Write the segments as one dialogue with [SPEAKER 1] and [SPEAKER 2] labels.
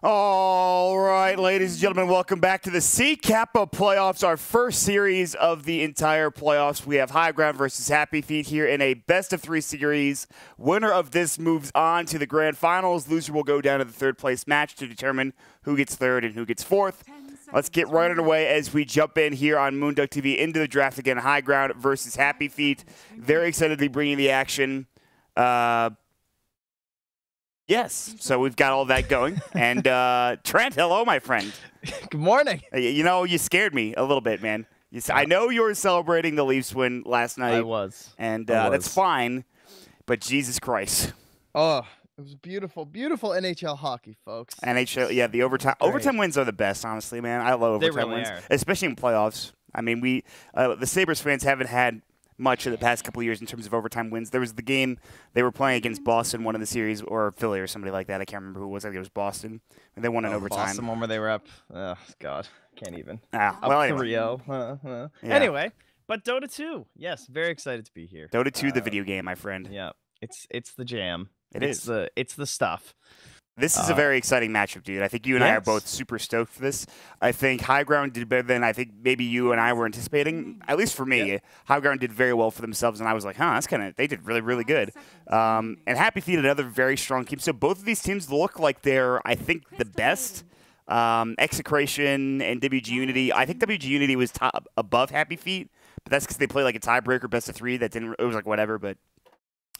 [SPEAKER 1] All right, ladies and gentlemen, welcome back to the Kappa playoffs, our first series of the entire playoffs. We have HighGround versus Happy Feet here in a best-of-3 series. Winner of this moves on to the grand finals. Loser will go down to the third-place match to determine who gets third and who gets fourth. Let's get right underway as we jump in here on moonducktv into the draft again. HighGround versus Happy Feet. Very excited to be bringing the action. Yes, so we've got all that going. And Trent, hello, my friend.
[SPEAKER 2] Good morning.
[SPEAKER 1] You know, you scared me a little bit, man. I know you were celebrating the Leafs win last night.
[SPEAKER 2] I was.
[SPEAKER 1] And that's fine, but Jesus Christ.
[SPEAKER 2] Oh, it was beautiful, beautiful NHL hockey, folks.
[SPEAKER 1] NHL, yeah, the overtime wins are the best, honestly, man. I love overtime wins, especially in playoffs. I mean, the Sabres fans haven't had much in the past couple of years in terms of overtime wins. There was the game they were playing against Boston, one of the series, or Philly or somebody like that. I can't remember who it was. I think it was Boston. And they won in overtime.
[SPEAKER 2] Boston one where they were up. Oh, God. Can't even.
[SPEAKER 1] Well, anyway.
[SPEAKER 2] 3-0. Yeah. Anyway, but Dota 2. Yes, very excited to be here.
[SPEAKER 1] Dota 2, the video game, my friend.
[SPEAKER 2] Yeah, it's the jam.
[SPEAKER 1] It's
[SPEAKER 2] the stuff.
[SPEAKER 1] This is a very exciting matchup, dude. I think you and I are both super stoked for this. I think HighGround did better than I think maybe you and I were anticipating. At least for me, HighGround did very well for themselves, and I was like, that's they did really, really good. And Happy Feet, another very strong team. So both of these teams look like they're, I think, the best. Execration and WG Unity. I think WG Unity was above Happy Feet, but that's because they play like a tiebreaker, best of 3. It was like whatever, but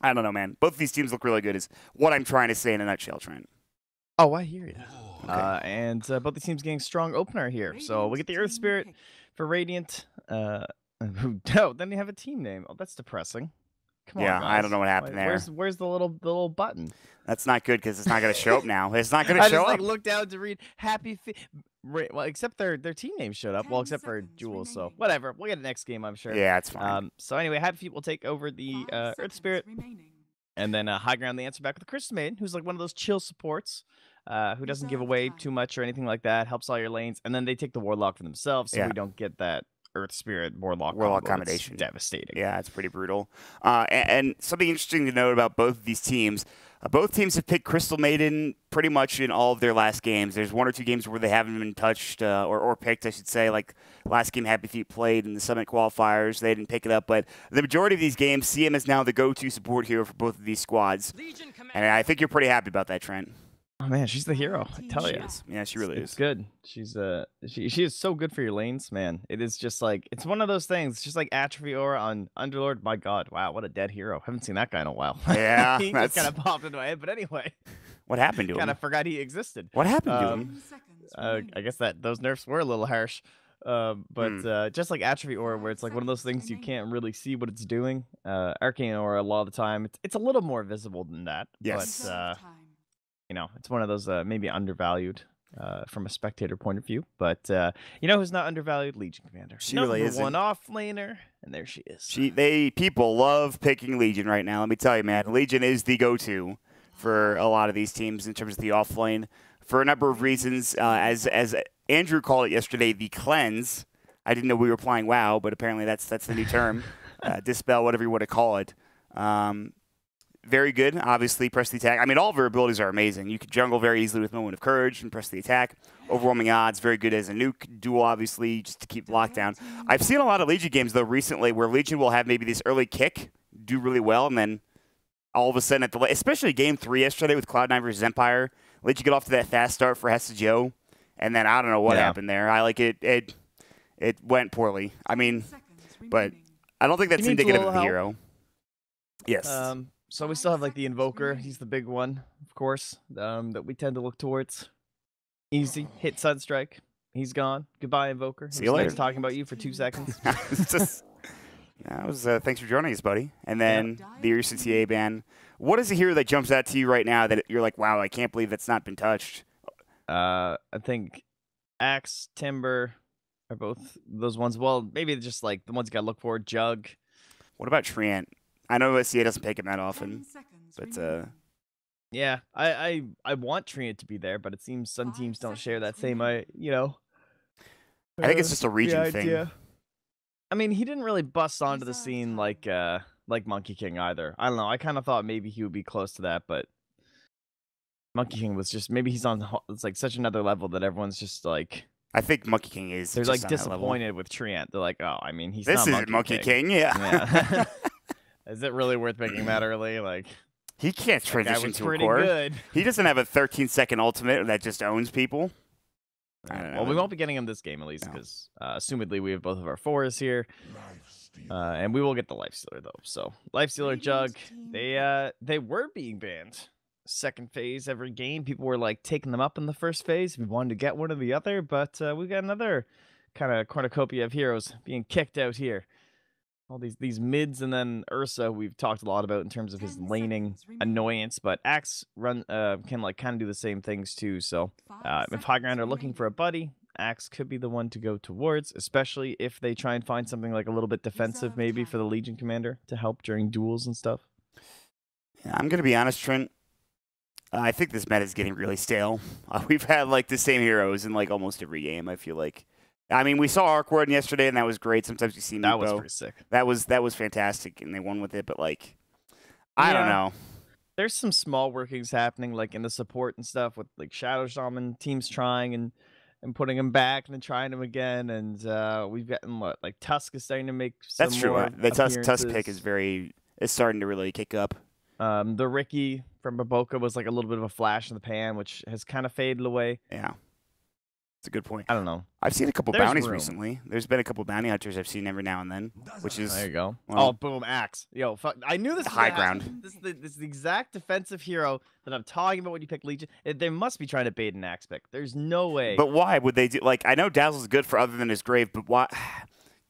[SPEAKER 1] I don't know, man. Both of these teams look really good is what I'm trying to say in a nutshell, Trent.
[SPEAKER 2] Oh, I hear you.
[SPEAKER 1] Okay.
[SPEAKER 2] And both the teams getting strong opener here. So we get the Earth Spirit for Radiant. No, then they have a team name. Oh, that's depressing. Come on, guys.
[SPEAKER 1] I don't know what happened there.
[SPEAKER 2] Where's the little button?
[SPEAKER 1] That's not good because it's not going to show up now. It's not going to show up.
[SPEAKER 2] I just looked down to read Happy Feet. Well, except their team name showed up. Well, except for Jules. So whatever. We'll get the next game, I'm sure.
[SPEAKER 1] Yeah, it's fine.
[SPEAKER 2] So anyway, Happy Feet will take over the Earth Spirit. And then HighGround, the answer back with the Crystal Maiden, who's like one of those chill supports. Who doesn't give away too much or anything like that, helps all your lanes, and then they take the Warlock for themselves, so we don't get that Earth Spirit Warlock combination. Devastating.
[SPEAKER 1] Yeah, it's pretty brutal. And something interesting to note about both of these teams, both teams have picked Crystal Maiden pretty much in all of their last games. There's 1 or 2 games where they haven't been touched or picked, I should say, like last game Happy Feet played in the Summit qualifiers. They didn't pick it up, but the majority of these games, CM is now the go-to support hero for both of these squads, and I think you're pretty happy about that, Trent.
[SPEAKER 2] Oh man, she's the hero. I tell you.
[SPEAKER 1] Yeah, she really is.
[SPEAKER 2] It's good. She's she is so good for your lanes, man. It is just like it's one of those things. Just like Atrophy Aura on Underlord. My God, wow, what a dead hero. Haven't seen that guy in a while.
[SPEAKER 1] Yeah,
[SPEAKER 2] he just kind of popped into my head. But anyway,
[SPEAKER 1] what happened to him?
[SPEAKER 2] Kind of forgot he existed.
[SPEAKER 1] What happened to him?
[SPEAKER 2] I guess that those nerfs were a little harsh. But just like Atrophy Aura, where it's like one of those things you can't really see what it's doing. Arcane Aura, a lot of the time, it's a little more visible than that.
[SPEAKER 1] Yes.
[SPEAKER 2] But you know, it's one of those maybe undervalued from a spectator point of view. But you know who's not undervalued? Legion Commander.
[SPEAKER 1] She really is
[SPEAKER 2] one off laner, and there she is.
[SPEAKER 1] People love picking Legion right now. Let me tell you, man. Legion is the go-to for a lot of these teams in terms of the off lane for a number of reasons. As Andrew called it yesterday, the cleanse. I didn't know we were playing WoW, but apparently that's the new term. Dispel, whatever you want to call it. Very good, obviously, press the attack. I mean, all of her abilities are amazing. You can jungle very easily with Moment of Courage and press the attack. Overwhelming odds, very good as a nuke. Duel, obviously, just to keep lockdown. I've seen a lot of Legion games, though, recently where Legion will have maybe this early kick, do really well, and then all of a sudden, especially Game 3 yesterday with Cloud9 versus Empire, Legion get off to that fast start for Hessa Joe, and then I don't know what happened there. I like it. It went poorly. I mean, but I don't think that's indicative of the hero. Yes.
[SPEAKER 2] So we still have like the Invoker. He's the big one, of course, that we tend to look towards. Easy hit Sunstrike. He's gone. Goodbye, Invoker.
[SPEAKER 1] See you later.
[SPEAKER 2] Nice talking about you for 2 seconds.
[SPEAKER 1] Thanks for joining us, buddy. And then the CTA ban. What is it here that jumps out to you right now that you're like, wow, I can't believe that's not been touched?
[SPEAKER 2] I think Axe, Timber are both those ones. Well, maybe just like the ones you gotta look for. Jug.
[SPEAKER 1] What about Treant? I know SCA doesn't pick him that often, but
[SPEAKER 2] yeah, I want Treant to be there, but it seems some teams don't share that same, you know.
[SPEAKER 1] I think it's just a region thing.
[SPEAKER 2] I mean, he didn't really bust onto the scene like Monkey King either. I don't know. I kind of thought maybe he would be close to that, but Monkey King was just maybe he's on. It's like such another level that everyone's just like.
[SPEAKER 1] I think Monkey King is.
[SPEAKER 2] They're
[SPEAKER 1] just
[SPEAKER 2] like
[SPEAKER 1] on that level.
[SPEAKER 2] disappointed with Treant. They're like, oh, I mean, he's
[SPEAKER 1] this
[SPEAKER 2] not
[SPEAKER 1] isn't Monkey King. Yeah.
[SPEAKER 2] Yeah. Is it really worth picking that early? Like,
[SPEAKER 1] he can't transition to a
[SPEAKER 2] pretty
[SPEAKER 1] core.
[SPEAKER 2] good.
[SPEAKER 1] He doesn't have a 13-second ultimate that just owns people. I don't know.
[SPEAKER 2] Well, we won't be getting him this game at least because, assumedly, we have both of our 4s here, and we will get the Lifestealer though. So, Lifestealer, Jug, they were being banned. Second phase every game, people were like taking them up in the first phase. We wanted to get one or the other, but we got another kind of cornucopia of heroes being kicked out here. All these mids, and then Ursa we've talked a lot about in terms of his laning annoyance, but Axe can like kind of do the same things too. So if HighGround are looking for a buddy, Axe could be the one to go towards, especially if they try and find something like a little bit defensive maybe for the Legion commander to help during duels and stuff.
[SPEAKER 1] Yeah, I'm gonna be honest, Trent. I think this meta is getting really stale. We've had like the same heroes in like almost every game, I feel like. I mean, we saw Arc Warden yesterday, and that was great. Sometimes you see Meepo.
[SPEAKER 2] That was pretty sick.
[SPEAKER 1] That was fantastic, and they won with it. But like, I don't know.
[SPEAKER 2] There's some small workings happening, like in the support and stuff, with like Shadow Shaman teams trying and putting him back, and then trying him again. And we've gotten like Tusk is starting to make some
[SPEAKER 1] That's true.
[SPEAKER 2] more
[SPEAKER 1] The Tusk pick is starting to really kick up.
[SPEAKER 2] The Ricky from Baboka was like a little bit of a flash in the pan, which has kind of faded away.
[SPEAKER 1] Yeah. It's a good point.
[SPEAKER 2] I don't know.
[SPEAKER 1] I've seen a couple bounties recently. There's been a couple bounty hunters I've seen every now and then, which is
[SPEAKER 2] there you go.
[SPEAKER 1] Well,
[SPEAKER 2] oh, boom, Axe. Yo, I knew this was
[SPEAKER 1] HighGround.
[SPEAKER 2] This is the exact defensive hero that I'm talking about when you pick Legion. They must be trying to bait an Axe pick. There's no way.
[SPEAKER 1] But why would they do? Like, I know Dazzle's good for other than his grave, but why?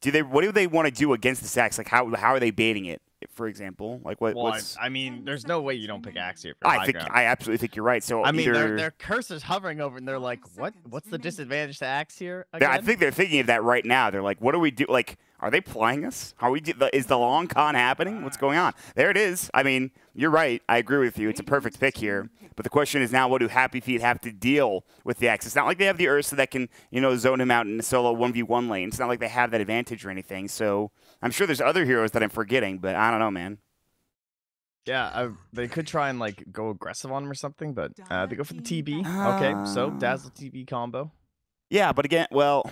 [SPEAKER 1] What do they want to do against this Axe? Like, how are they baiting it? For example, like what's?
[SPEAKER 2] I mean, there's no way you don't pick Axe here. For
[SPEAKER 1] I absolutely think you're right. So
[SPEAKER 2] I mean, their cursor's hovering over, and they're like, What's the disadvantage to Axe here? Again?
[SPEAKER 1] I think they're thinking of that right now. They're like, what do we do? Like, are they playing us? Is the long con happening? What's going on? There it is. I mean, you're right. I agree with you. It's a perfect pick here. But the question is now, what do Happy Feet have to deal with the Axe? It's not like they have the Ursa that can, zone him out in a solo 1v1 lane. It's not like they have that advantage or anything. So I'm sure there's other heroes that I'm forgetting, but I don't know, man.
[SPEAKER 2] Yeah, they could try and like go aggressive on him or something, but they go for the TB. Okay, so Dazzle TB combo.
[SPEAKER 1] Yeah, but again, well,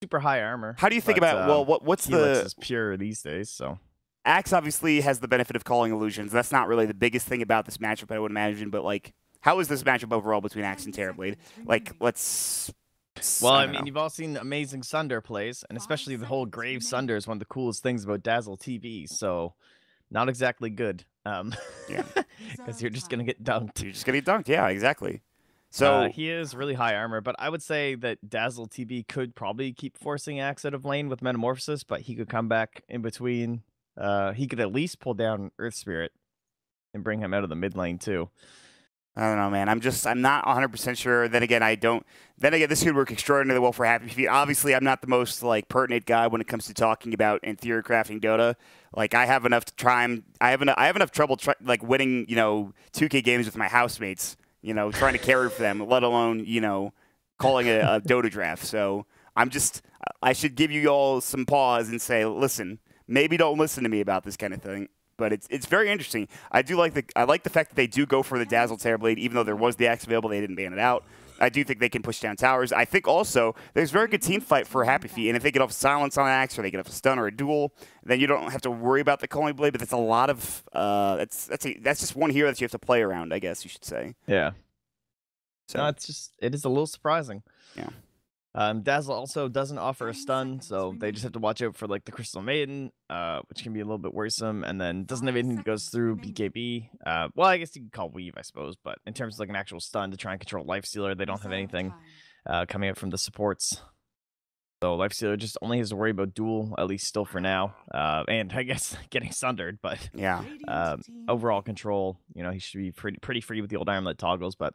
[SPEAKER 2] super high armor.
[SPEAKER 1] How do you think about what's
[SPEAKER 2] Helix is pure these days? So
[SPEAKER 1] Axe obviously has the benefit of calling illusions. That's not really the biggest thing about this matchup, I would imagine. But like, how is this matchup overall between Axe and Terrorblade? Like, let's.
[SPEAKER 2] Well, I mean, you've all seen amazing Sunder plays, and especially the whole Grave Sunder is one of the coolest things about Dazzle TV. So, not exactly good.
[SPEAKER 1] Yeah,
[SPEAKER 2] because you're just gonna get dunked.
[SPEAKER 1] You're just gonna get dunked. Yeah, exactly. So
[SPEAKER 2] he is really high armor, but I would say that Dazzle TB could probably keep forcing Axe out of lane with Metamorphosis, but he could come back in between. He could at least pull down Earth Spirit and bring him out of the mid lane too.
[SPEAKER 1] I don't know, man. I'm not 100% sure. Then again, this could work extraordinarily well for Happy Feet. Obviously, I'm not the most like pertinent guy when it comes to talking about and theory crafting Dota. Like, I have enough trouble winning, 2K games with my housemates, trying to carry for them, let alone, calling a Dota draft. So I should give you all some pause and say, listen, maybe don't listen to me about this kind of thing. But it's very interesting. I like the fact that they do go for the Dazzle Terrorblade, even though there was the Axe available, they didn't ban it out. I do think they can push down towers. I think also there's very good team fight for Happy Feet, and if they get off silence on Axe or they get off a stun or a duel, then you don't have to worry about the calling blade. But that's a lot of that's just one hero that you have to play around, I guess you should say.
[SPEAKER 2] Yeah.
[SPEAKER 1] So
[SPEAKER 2] no, it is a little surprising.
[SPEAKER 1] Yeah.
[SPEAKER 2] Dazzle also doesn't offer a stun, so they just have to watch out for like the Crystal Maiden, which can be a little bit worrisome, and then doesn't have anything that goes through BKB. Well, I guess you can call Weave, I suppose, but in terms of like an actual stun to try and control Lifestealer, they don't have anything coming up from the supports. So Lifestealer just only has to worry about duel, at least still for now, and I guess getting sundered, but
[SPEAKER 1] yeah,
[SPEAKER 2] overall control, he should be pretty free with the old armlet toggles, but.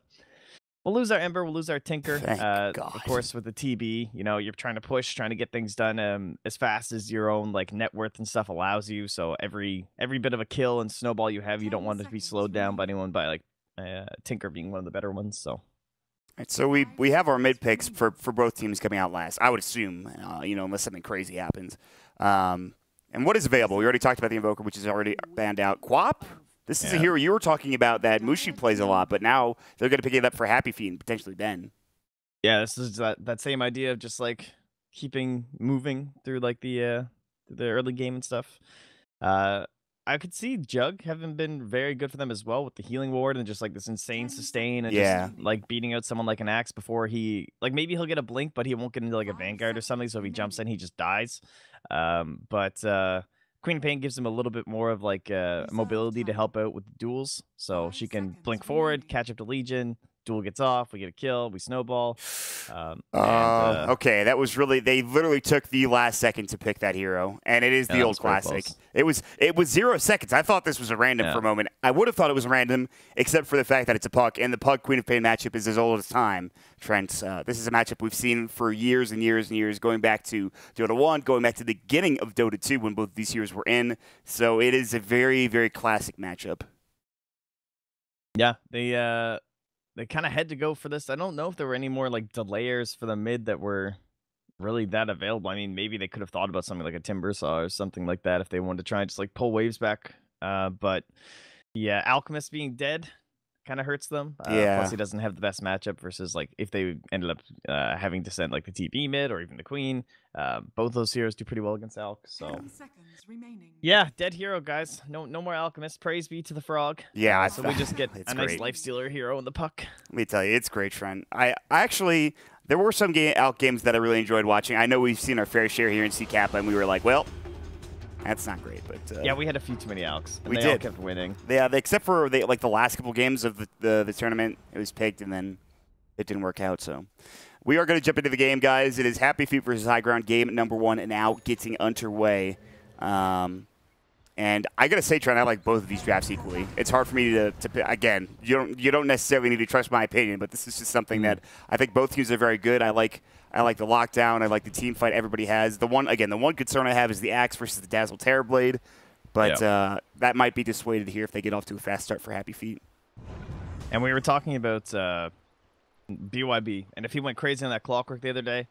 [SPEAKER 2] We'll lose our Ember, we'll lose our Tinker. Of course, with the TB, you're trying to push, trying to get things done as fast as your own like net worth and stuff allows you. So every bit of a kill and snowball you have, you don't want it to be slowed down by anyone by like Tinker being one of the better ones. So,
[SPEAKER 1] right, so we have our mid picks for both teams coming out last. I would assume, unless something crazy happens. And what is available? We already talked about the Invoker, which is already banned out. Quap? This is a hero you were talking about that Mushi plays a lot, but now they're going to pick it up for Happy Feet and potentially Ben.
[SPEAKER 2] Yeah, this is that same idea of just like keeping moving through like the early game and stuff. I could see Jug having been very good for them as well with the healing ward and just like this insane sustain and just like beating out someone like an Axe before he like maybe he'll get a blink, but he won't get into like a Vanguard or something. So if he jumps in, he just dies. But Queen of Pain gives him a little bit more of like mobility to help out with the duels, so she can blink forward, catch up to Legion. Duel gets off, we get a kill, we snowball.
[SPEAKER 1] Okay, that was really, they literally took the last second to pick that hero, and it is the old classic. It was 0 seconds. I thought this was a random for a moment. I would have thought it was random, except for the fact that it's a puck, and the puck Queen of Pain matchup is as old as time. Trent, this is a matchup we've seen for years and years and years, going back to Dota 1, going back to the beginning of Dota 2 when both these heroes were in. So it is a very, very classic matchup.
[SPEAKER 2] Yeah, they kind of had to go for this. I don't know if there were any more like delayers for the mid that were really that available. I mean, maybe they could have thought about something like a Timbersaw or something like that if they wanted to try and just like pull waves back. But yeah, Alchemist being dead kind of hurts them. Plus, he doesn't have the best matchup versus like if they ended up having to send like the TB mid or even the Queen. Both those heroes do pretty well against Alch. So yeah, dead hero, guys. No more Alchemist. Praise be to the frog.
[SPEAKER 1] Yeah,
[SPEAKER 2] so we just get a nice lifestealer hero in the puck.
[SPEAKER 1] Let me tell you, it's great, Trent. I actually, there were some Alch games that I really enjoyed watching. I know we've seen our fair share here in Kappa, and we were like, well, that's not great, but
[SPEAKER 2] yeah, we had a few too many Alchs. And
[SPEAKER 1] we
[SPEAKER 2] all kept winning.
[SPEAKER 1] Yeah, except for like the last couple games of the tournament, it was picked and then it didn't work out. So we are going to jump into the game, guys. It is Happy Feet versus HighGround, game number 1, and now getting underway. And I gotta say, Trent, I like both of these drafts equally. It's hard for me to pick. Again, you don't necessarily need to trust my opinion, but this is just something that I think both teams are very good. I like the lockdown. I like the team fight everybody has. The one concern I have is the Axe versus the Dazzle Terrorblade, but that might be dissuaded here if they get off to a fast start for Happy Feet.
[SPEAKER 2] And we were talking about BYB, and if he went crazy on that Clockwork the other day,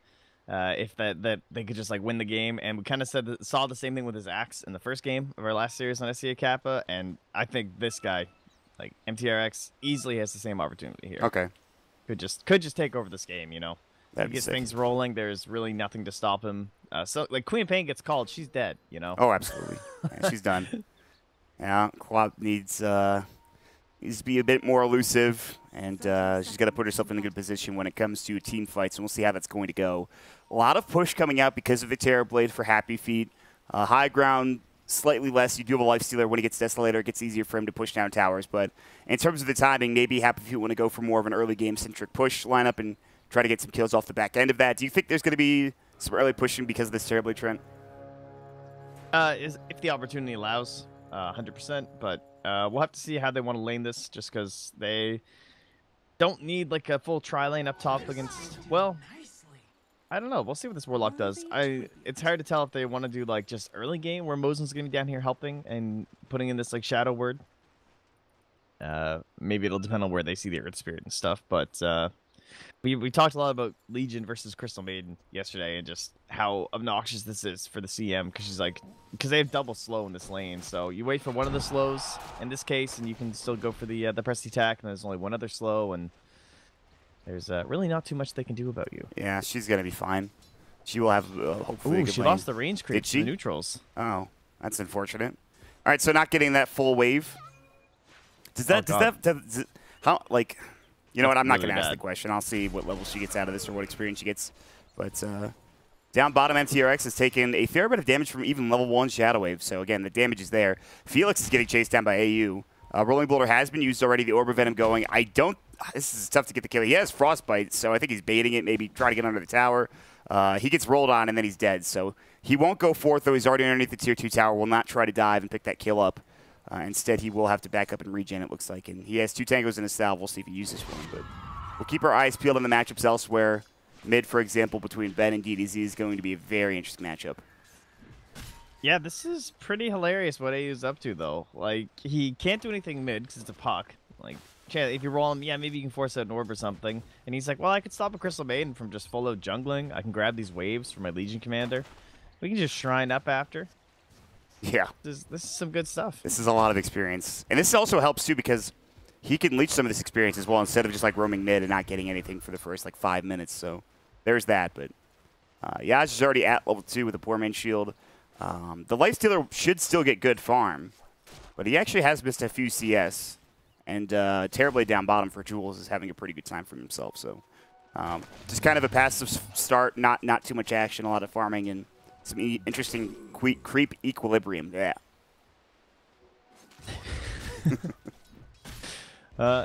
[SPEAKER 2] if that they could just like win the game, and we kind of saw the same thing with his Axe in the first game of our last series on SCA Kappa, and I think this guy, like MTRX, easily has the same opportunity here.
[SPEAKER 1] Okay,
[SPEAKER 2] could just take over this game, you know.
[SPEAKER 1] That'd
[SPEAKER 2] he gets things rolling. There's really nothing to stop him. So like Queen of Pain gets called, she's dead, you know.
[SPEAKER 1] Oh, absolutely, yeah, she's done. Yeah, Quap needs to be a bit more elusive, and she's got to put herself in a good position when it comes to team fights, and we'll see how that's going to go. A lot of push coming out because of the Terrorblade for Happy Feet. HighGround, slightly less. You do have a Lifestealer. When he gets Desolator, it gets easier for him to push down towers. But in terms of the timing, maybe Happy Feet want to go for more of an early game-centric push lineup and try to get some kills off the back end of that. Do you think there's going to be some early pushing because of this Terrorblade, Trent?
[SPEAKER 2] If the opportunity allows, 100%. But we'll have to see how they want to lane this, just because they don't need like a full tri-lane up top against, well, I don't know. We'll see what this Warlock does. It's hard to tell if they want to do like just early game where Mosen's going to be down here helping and putting in this like Shadow Word. Maybe it'll depend on where they see the Earth Spirit and stuff, but we talked a lot about Legion versus Crystal Maiden yesterday and just how obnoxious this is for the CM, because they have double slow in this lane. So you wait for one of the slows in this case, and you can still go for the press attack, and there's only one other slow, and there's really not too much they can do about you.
[SPEAKER 1] Yeah, she's gonna be fine. She will have hopefully.
[SPEAKER 2] Ooh, she lost the range creep to the neutrals.
[SPEAKER 1] Oh, that's unfortunate. All right, so not getting that full wave. How like? You know what? I'm not going to ask the question. I'll see what level she gets out of this or what experience she gets. But down bottom, MTRX has taken a fair bit of damage from even level 1 Shadow Wave. So, again, the damage is there. Felix is getting chased down by AU. Rolling Boulder has been used already. The Orb of Venom going. This is tough to get the kill. He has Frostbite, so I think he's baiting it, maybe try to get under the tower. He gets rolled on, and then he's dead. So he won't go forth, though. He's already underneath the Tier 2 tower. Will not try to dive and pick that kill up. Instead, he will have to back up and regen, it looks like. And he has 2 tangos in his salve. We'll see if he uses one. But we'll keep our eyes peeled on the matchups elsewhere. Mid, for example, between Ben and DDZ is going to be a very interesting matchup.
[SPEAKER 2] Yeah, this is pretty hilarious what AU's up to, though. Like, he can't do anything mid because it's a puck. Like, if you roll him, yeah, maybe you can force out an orb or something. And he's like, well, I could stop a Crystal Maiden from just full-out jungling. I can grab these waves for my Legion Commander. We can just shrine up after.
[SPEAKER 1] Yeah.
[SPEAKER 2] This is some good stuff.
[SPEAKER 1] This is a lot of experience. And this also helps, too, because he can leech some of this experience as well instead of just, like, roaming mid and not getting anything for the first, like, 5 minutes. So there's that. But Yaj is already at level 2 with a poor main shield. The Lifestealer should still get good farm. But he actually has missed a few CS. And Terrorblade down bottom for Jules is having a pretty good time for himself. So just kind of a passive start, not too much action, a lot of farming, and some interesting creep equilibrium. Yeah.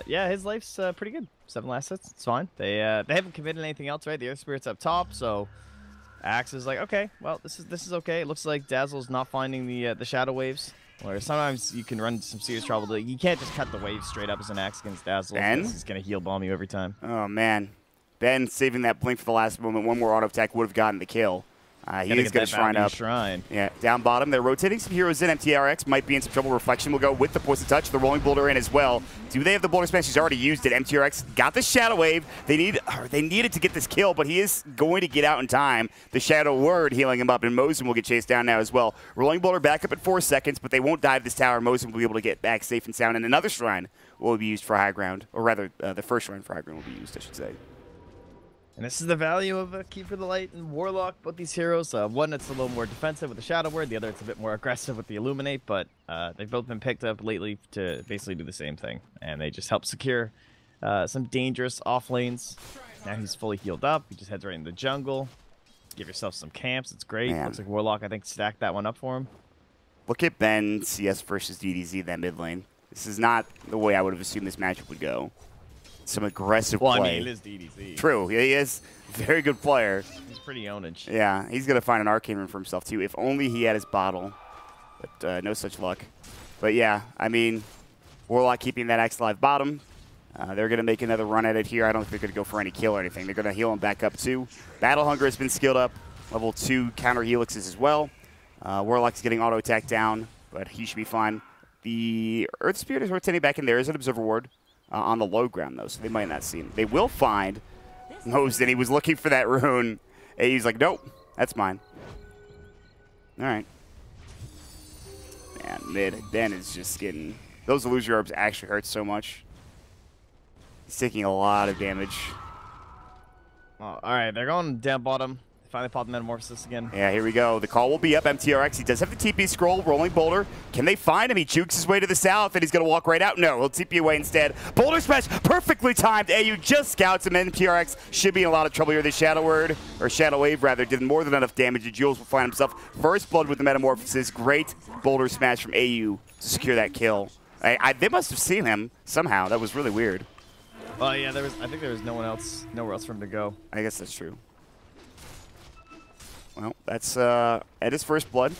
[SPEAKER 2] Yeah, his life's pretty good. 7 last hits, it's fine. They haven't committed anything else, right? The Earth Spirit's up top, so Axe is like, okay, well, this is okay. It looks like Dazzle's not finding the shadow waves. Where sometimes you can run into some serious trouble. You can't just cut the waves straight up as an Axe against Dazzle.
[SPEAKER 1] Ben?
[SPEAKER 2] He's gonna heal bomb you every time.
[SPEAKER 1] Oh man, Ben saving that blink for the last moment. One more auto attack would have gotten the kill. He is going to shrine up. Yeah, down bottom. They're rotating some heroes in. MTRX might be in some trouble. Reflection will go with the Poison Touch. The Rolling Boulder in as well. Do they have the Boulder Smash? He's already used it. MTRX got the Shadow Wave. They needed to get this kill, but he is going to get out in time. The Shadow Word healing him up, and Mosin will get chased down now as well. Rolling Boulder back up at 4 seconds, but they won't dive this tower. Mosin will be able to get back safe and sound, and another shrine will be used for high ground, or rather, the first shrine for high ground will be used, I should say.
[SPEAKER 2] And this is the value of Key for the Light and Warlock, both these heroes. One that's a little more defensive with the Shadow Word, the other it's a bit more aggressive with the Illuminate, but they've both been picked up lately to basically do the same thing. And they just help secure some dangerous off lanes. Now he's fully healed up. He just heads right into the jungle. Give yourself some camps. It's great.
[SPEAKER 1] Man.
[SPEAKER 2] Looks like Warlock, I think, stacked that one up for him.
[SPEAKER 1] Look at Ben CS versus DDZ, that mid lane. This is not the way I would have assumed this matchup would go. Some aggressive play.
[SPEAKER 2] Well, I mean, it is DDZ.
[SPEAKER 1] True. He is a very good player.
[SPEAKER 2] He's pretty ownage.
[SPEAKER 1] Yeah, he's going to find an arcane rune for himself, too. If only he had his bottle. But no such luck. But, yeah, I mean, Warlock keeping that Axe alive bottom. They're going to make another run at it here. I don't think they're going to go for any kill or anything. They're going to heal him back up, too. Battle Hunger has been skilled up. Level 2 counter helixes as well. Warlock's getting auto attack down, but he should be fine. The Earth Spirit is rotating back in there as an Observer Ward. On the low ground, though, so they might not see him. They will find Mosin. He was looking for that rune. And he's like, nope, that's mine. All right. Man, mid. Ben is just getting... Those illusion orbs actually hurt so much. He's taking a lot of damage.
[SPEAKER 2] Oh, all right, they're going down bottom. Finally popped the Metamorphosis again.
[SPEAKER 1] Yeah, here we go. The call will be up. MTRX. He does have the TP scroll. Rolling Boulder. Can they find him? He jukes his way to the south, and he's going to walk right out. No, he'll TP away instead. Boulder Smash, perfectly timed. AU just scouts him. MTRX should be in a lot of trouble here. The Shadow Word, or Shadow Wave, rather, did more than enough damage. And Jules will find himself first blood with the Metamorphosis. Great Boulder Smash from AU to secure that kill. They must have seen him somehow. That was really weird.
[SPEAKER 2] Oh, yeah, I think there was nowhere else for him to go.
[SPEAKER 1] I guess that's true. Well, that's at his first blood.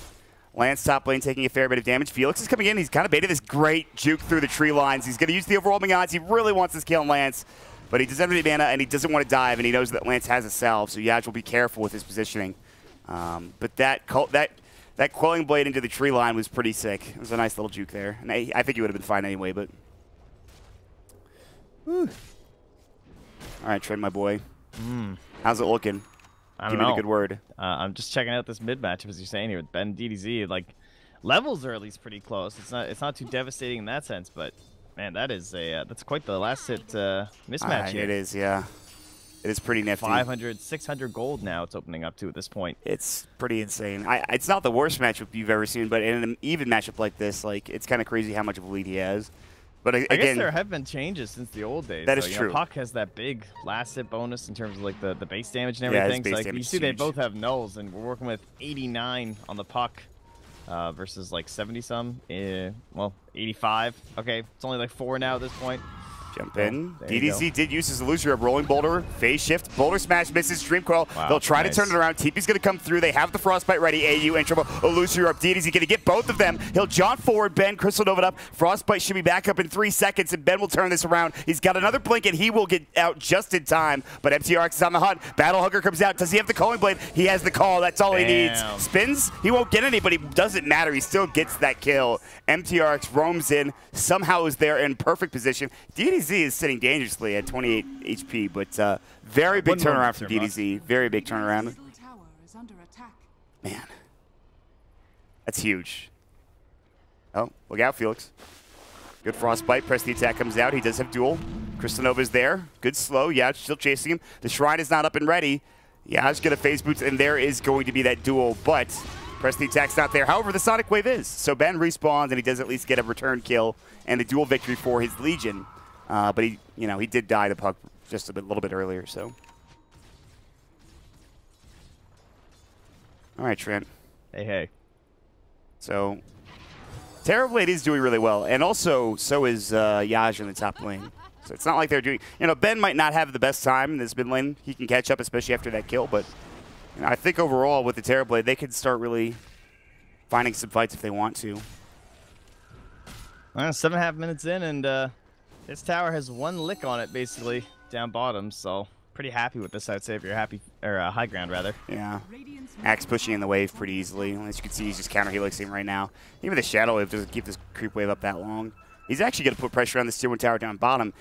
[SPEAKER 1] Lance top lane taking a fair bit of damage. Felix is coming in. He's kind of baited this great juke through the tree lines. He's going to use the overwhelming odds. He really wants this kill on Lance, but he doesn't have any mana, and he doesn't want to dive, and he knows that Lance has a salve, so Yaj will be careful with his positioning. But that Quelling Blade into the tree line was pretty sick. It was a nice little juke there. And I think he would have been fine anyway, but... Whew. All right, Trent, my boy. How's it looking? Give me a good word.
[SPEAKER 2] I'm just checking out this mid matchup, as you're saying here with Ben and DDZ. Like, levels are at least pretty close. It's not too devastating in that sense, but man, that's quite the last hit mismatch here.
[SPEAKER 1] It is, yeah. It is pretty nifty.
[SPEAKER 2] 500, 600 gold now it's opening up to at this point.
[SPEAKER 1] It's pretty insane. It's not the worst matchup you've ever seen, but in an even matchup like this, like it's kind of crazy how much of a lead he has. But again,
[SPEAKER 2] I guess there have been changes since the old days.
[SPEAKER 1] That is true.
[SPEAKER 2] Puck has that big last hit bonus in terms of like the base damage and everything.
[SPEAKER 1] Yeah,
[SPEAKER 2] so, like, you see they both have nulls, and we're working with 89 on the Puck versus like 70 some. Well, 85. Okay, it's only like 4 now at this point.
[SPEAKER 1] Jump in. DDZ did use his illusion of Rolling Boulder, Phase Shift, Boulder Smash misses, Dream Coil.
[SPEAKER 2] Wow,
[SPEAKER 1] they'll try to turn it around. TP's going to come through. They have the Frostbite ready. AU in trouble. Illusion Orb. DDZ going to get both of them. He'll jaunt forward. Ben Crystal Nova up. Frostbite should be back up in 3 seconds, and Ben will turn this around. He's got another blink, and he will get out just in time. But MTRX is on the hunt. Battle Hugger comes out. Does he have the Calling Blade? He has the call. That's all he needs. Spins. He won't get any, but it doesn't matter. He still gets that kill. MTRX roams in. Somehow is there in perfect position. DDZ is sitting dangerously at 28 HP, but very big turnaround from DDZ. Very big turnaround. Man, that's huge. Oh, look out, Felix. Good frostbite. Press the attack comes out. He does have duel. Crystanova's there. Good slow. Yeah, still chasing him. The Shrine is not up and ready. Yeah, he's going to phase boots, and there is going to be that duel, but press the attack's not there. However, the Sonic Wave is. So Ben respawns, and he does at least get a return kill and a duel victory for his Legion. But he, he did die to puck just a little bit earlier, so. All right, Trent.
[SPEAKER 2] Hey.
[SPEAKER 1] So, Terrorblade is doing really well, and also so is Yaj in the top lane. So it's not like they're doing, Ben might not have the best time in this mid lane. He can catch up, especially after that kill, but I think overall with the Terrorblade, they can start really finding some fights if they want to.
[SPEAKER 2] 7.5 minutes in, and this tower has one lick on it, basically, down bottom, so pretty happy with this, I'd say, if you're happy, or high ground, rather.
[SPEAKER 1] Yeah. Axe pushing in the wave pretty easily. As you can see, he's just counter-helixing right now. Even the Shadow Wave doesn't keep this creep wave up that long. He's actually going to put pressure on the Tier 1 tower down bottom.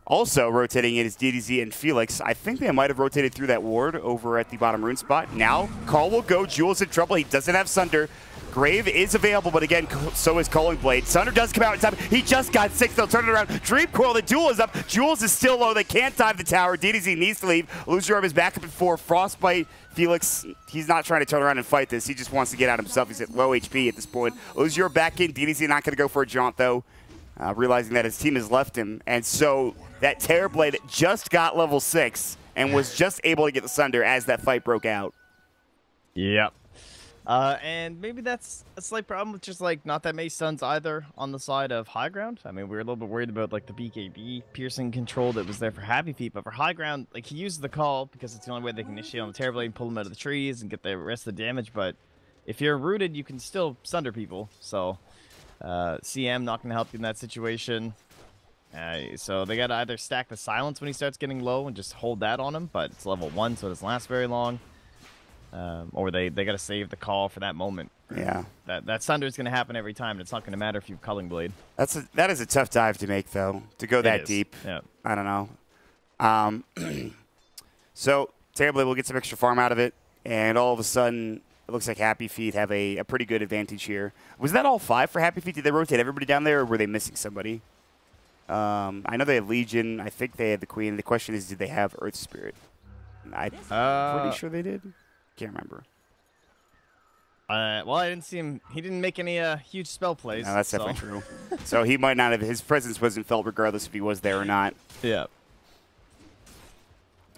[SPEAKER 1] Also rotating it is DDZ and Felix. I think they might have rotated through that ward over at the bottom rune spot. Now, Call will go. Jules in trouble. He doesn't have Sunder. Grave is available, but again, so is Calling Blade. Sunder does come out in time. He just got 6. They'll turn it around. Dream Coil, the duel is up. Jules is still low. They can't dive the tower. DDZ needs to leave. Loser Orb is back up at 4. Frostbite, Felix, he's not trying to turn around and fight this. He just wants to get out himself. He's at low HP at this point. Loser Orb back in. DDZ not going to go for a jaunt, though. Realizing that his team has left him. And so that Terrorblade just got level 6 and was just able to get the Sunder as that fight broke out.
[SPEAKER 2] Yep. And maybe that's a slight problem with just, not that many stuns either on the side of high ground. I mean, we were a little bit worried about, the BKB piercing control that was there for Happy Feet. But for high ground, he uses the call because it's the only way they can initiate on the Terrorblade and pull them out of the trees and get the rest of the damage. But if you're rooted, you can still Sunder people. So CM not going to help you in that situation. So they got to either stack the silence when he starts getting low and just hold that on him, but it's level 1, so it doesn't last very long. Or they got to save the call for that moment.
[SPEAKER 1] Yeah.
[SPEAKER 2] That Sunder is going to happen every time, and it's not going to matter if you have Culling Blade.
[SPEAKER 1] That is a tough dive to make, though, to go that deep.
[SPEAKER 2] Yeah.
[SPEAKER 1] I don't know. So Terrorblade will get some extra farm out of it, and all of a sudden, it looks like Happy Feet have a pretty good advantage here. Was that all 5 for Happy Feet? Did they rotate everybody down there, or were they missing somebody? I know they have Legion. I think they had the Queen. The question is, did they have Earth Spirit? I'm pretty sure they did. Can't remember.
[SPEAKER 2] Well, I didn't see him. He didn't make any huge spell plays.
[SPEAKER 1] No, that's definitely true. So he might not have. His presence wasn't felt regardless if he was there or not.
[SPEAKER 2] Yeah.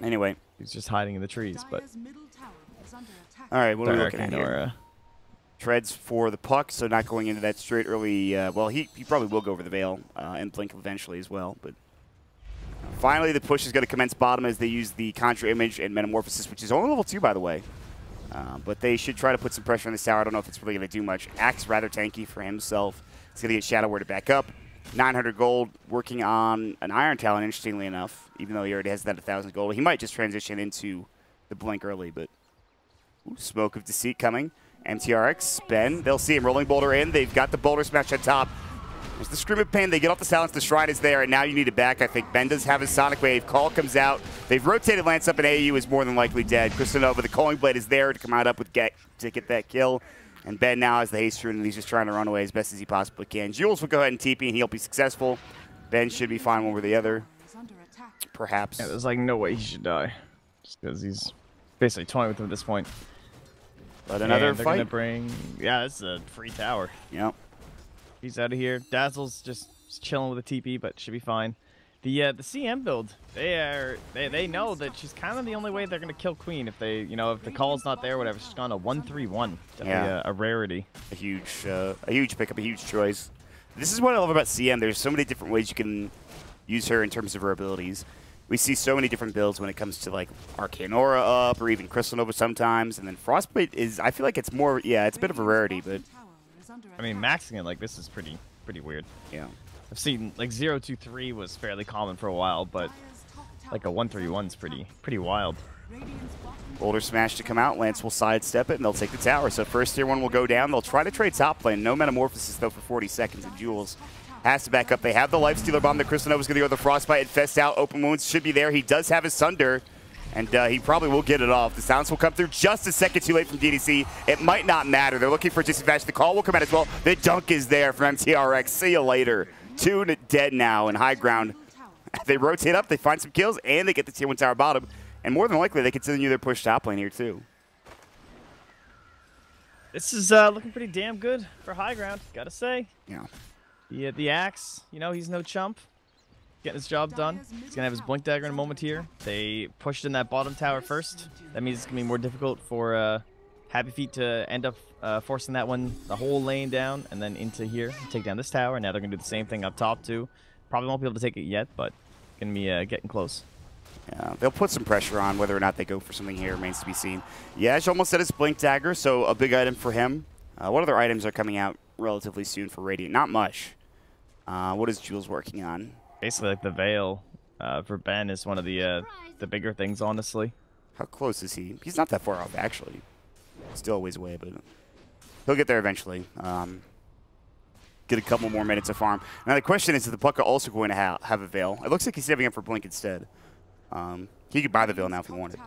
[SPEAKER 1] Anyway.
[SPEAKER 2] He's just hiding in the trees, but.
[SPEAKER 1] All right, what are we looking at here? Treads for the puck, so not going into that straight early. Well, he probably will go over the Veil and blink eventually as well. But finally, the push is going to commence bottom as they use the Conjure Image and Metamorphosis, which is only level 2, by the way. But they should try to put some pressure on this tower. I don't know if it's really going to do much. Axe rather tanky for himself. He's going to get Shadow Word to back up. 900 gold, working on an Iron Talon, interestingly enough, even though he already has that 1,000 gold. He might just transition into the blink early, but Smoke of Deceit coming. MTRX, Ben, they'll see him rolling Boulder in. They've got the Boulder Smash on top. There's the Scream of Pain. They get off the silence. The Shrine is there, and now you need it back. I think Ben does have his Sonic Wave. Call comes out. They've rotated Lance up, and AU is more than likely dead. Kristanova, the Calling Blade, is there to come out up with to get that kill. And Ben now has the Haste Rune, and he's just trying to run away as best as he possibly can. Jules will go ahead and TP, and he'll be successful. Ben should be fine one way or the other. Perhaps.
[SPEAKER 2] Yeah, there's no way he should die. Just because he's basically toying with him at this point.
[SPEAKER 1] But another
[SPEAKER 2] fight.
[SPEAKER 1] fight.
[SPEAKER 2] Gonna bring, yeah, this is a free tower.
[SPEAKER 1] Yep.
[SPEAKER 2] He's out of here. Dazzle's just chilling with a TP, but should be fine. The CM build, they know that she's kind of the only way they're gonna kill Queen if they, if the call's not there, whatever. She's gone a 1-3-1. Definitely a rarity.
[SPEAKER 1] A huge pickup, a huge choice. This is what I love about CM. There's so many different ways you can use her in terms of her abilities. We see so many different builds when it comes to Arcane Aura up or even Crystal Nova sometimes, and then Frostbite is, I feel like it's more, it's a bit of a rarity, but
[SPEAKER 2] I mean, maxing it like this is pretty weird.
[SPEAKER 1] Yeah.
[SPEAKER 2] I've seen 0-2-3 was fairly common for a while, but a 1-3-1's pretty wild.
[SPEAKER 1] Boulder Smash to come out. Lance will sidestep it, and they'll take the tower. So first tier 1 will go down. They'll try to trade top lane. No Metamorphosis, though, for 40 seconds. And Jules has to back up. They have the Lifestealer Bomb. The Crystanova's going to go the Frostbite. Infest out. Open Wounds should be there. He does have his Sunder. And he probably will get it off. The silence will come through just a second too late from DDC. It might not matter. They're looking for Jesse Vash. The call will come out as well. The dunk is there from MTRX. See you later. 2 dead now in high ground. They rotate up, they find some kills, and they get the tier 1 tower bottom. And more than likely, they continue their push top lane here too.
[SPEAKER 2] This is looking pretty damn good for high ground, gotta say.
[SPEAKER 1] Yeah.
[SPEAKER 2] The Axe, you know, he's no chump. Getting his job done. He's gonna have his blink dagger in a moment here. They pushed in that bottom tower first. That means it's gonna be more difficult for Happy Feet to end up forcing that one, the whole lane down, and then into here, take down this tower. Now they're gonna do the same thing up top too. Probably won't be able to take it yet, but gonna be getting close.
[SPEAKER 1] Yeah, they'll put some pressure on. Whether or not they go for something here remains to be seen. Yash almost said his blink dagger, so a big item for him. What other items are coming out relatively soon for Radiant? Not much. What is Jules working on?
[SPEAKER 2] Basically, like the Veil for Ben is one of the bigger things, honestly.
[SPEAKER 1] How close is he? He's not that far off, actually. Still a ways away, but he'll get there eventually. Get a couple more minutes of farm. Now the question is the Pucka also going to have a Veil? It looks like he's saving up for Blink instead. He could buy the Veil now if he wanted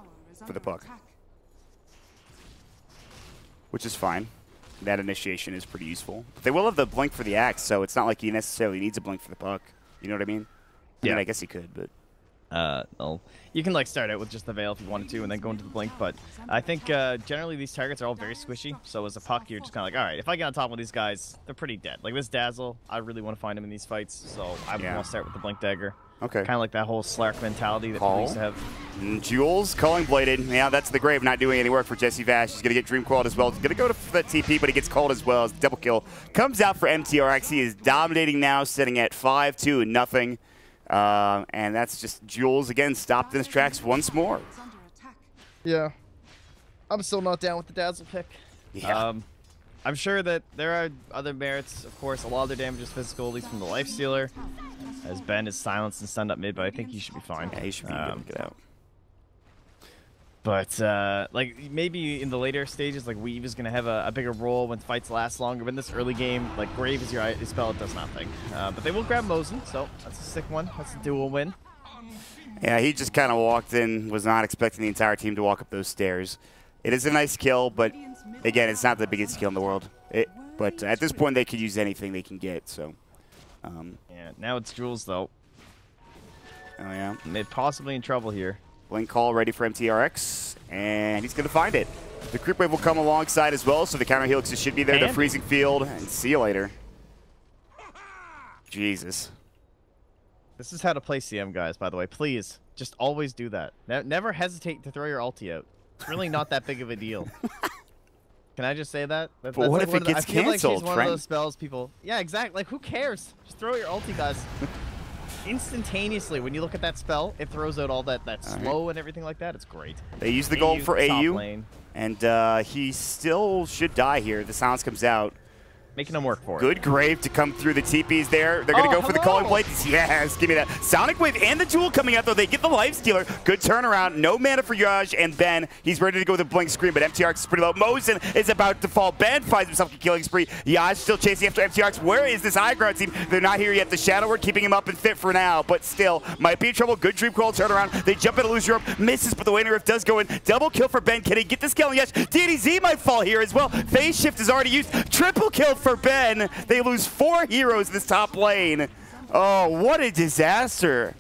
[SPEAKER 1] for the Puck. Which is fine. That initiation is pretty useful. But they will have the Blink for the Axe, so it's not like he necessarily needs a Blink for the Puck. You know what I mean?
[SPEAKER 2] Yeah.
[SPEAKER 1] I mean, I guess he could, but...
[SPEAKER 2] No. You can like start out with just the Veil if you wanted to and then go into the Blink, but I think generally these targets are all very swishy, so as a Puck you're just kind of like, alright, if I get on top of these guys, they're pretty dead. Like this Dazzle, I really want to find him in these fights, so I would want to start with the Blink Dagger.
[SPEAKER 1] Okay.
[SPEAKER 2] Kind of like that whole Slark mentality that we used to have.
[SPEAKER 1] Jules calling bladed. Yeah, that's the Grave not doing any work for Jesse Vash. He's going to get Dream Coiled as well. He's going to go for that TP, but he gets called as well. As double kill comes out for MTRX. He is dominating now, sitting at 5-2-0. And that's just Jules again stopped in his tracks once more.
[SPEAKER 2] Yeah. I'm still not down with the Dazzle pick.
[SPEAKER 1] Yeah.
[SPEAKER 2] I'm sure that there are other merits. Of course, a lot of their damage is physical, at least from the Lifestealer. As Ben is silenced and stunned up mid, but I think he should be fine.
[SPEAKER 1] Yeah, he should be able to get out.
[SPEAKER 2] But, like, maybe in the later stages, like, Weave is going to have a bigger role when fights last longer. But in this early game, like, Grave is your spell, it does nothing. But they will grab Mosin, so that's a sick one. That's a dual win.
[SPEAKER 1] Yeah, he just kind of walked in, was not expecting the entire team to walk up those stairs. It is a nice kill, but, again, it's not the biggest kill in the world. But at this point, they could use anything they can get, so...
[SPEAKER 2] yeah, now it's Jules, though.
[SPEAKER 1] Oh, yeah.
[SPEAKER 2] They're possibly in trouble here.
[SPEAKER 1] Blink call ready for MTRX, and he's going to find it. The creep wave will come alongside as well, so the counter helix should be there. The freezing field, and see you later. Jesus.
[SPEAKER 2] This is how to play CM, guys, by the way. Please, just always do that. Never hesitate to throw your ulti out. It's really not that big of a deal. Can I just say that?
[SPEAKER 1] But what if it gets canceled,
[SPEAKER 2] I feel like she's one
[SPEAKER 1] friend?
[SPEAKER 2] of those spells people... Yeah, exactly. Like, who cares? Just throw your ulti, guys. Instantaneously, when you look at that spell, it throws out all that slow and everything like that. It's great.
[SPEAKER 1] They use the gold for AU, and he still should die here. The silence comes out.
[SPEAKER 2] Making them work for it.
[SPEAKER 1] Good Grave to come through the TPs there. They're going to go for the calling blade. Yes, give me that. Sonic Wave and the Jewel coming out, though. They get the Lifestealer. Good turnaround. No mana for Yaj and Ben. He's ready to go with a Blink Screen, but MTRX is pretty low. Mosin is about to fall. Ben finds himself a killing spree. Yaj still chasing after MTRX. Where is this HighGround team? They're not here yet. The Shadow Word keeping him up and fit for now, but still might be in trouble. Good Dream Coil turnaround. They jump into Loser Rope. Misses, but the Waner Rift does go in. Double kill for Ben. Can he get this kill? Yes. DDZ might fall here as well. Phase Shift is already used. Triple kill for Ben. They lose 4 heroes in this top lane. Oh, what a disaster.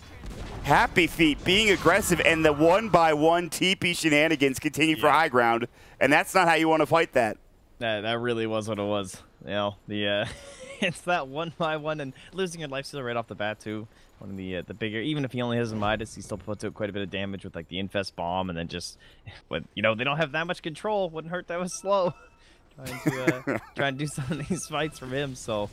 [SPEAKER 1] Happy Feet being aggressive, and the 1-by-1 TP shenanigans continue for HighGround, and that's not how you want to fight that.
[SPEAKER 2] That really was what it was. You know, it's that 1-by-1 and losing your Lifestealer right off the bat too. One of the bigger, even if he only has a Midas, he still puts out quite a bit of damage with like the Infest Bomb, and then just, but you know, they don't have that much control. Wouldn't hurt that was slow. Trying to do some of these fights from him, so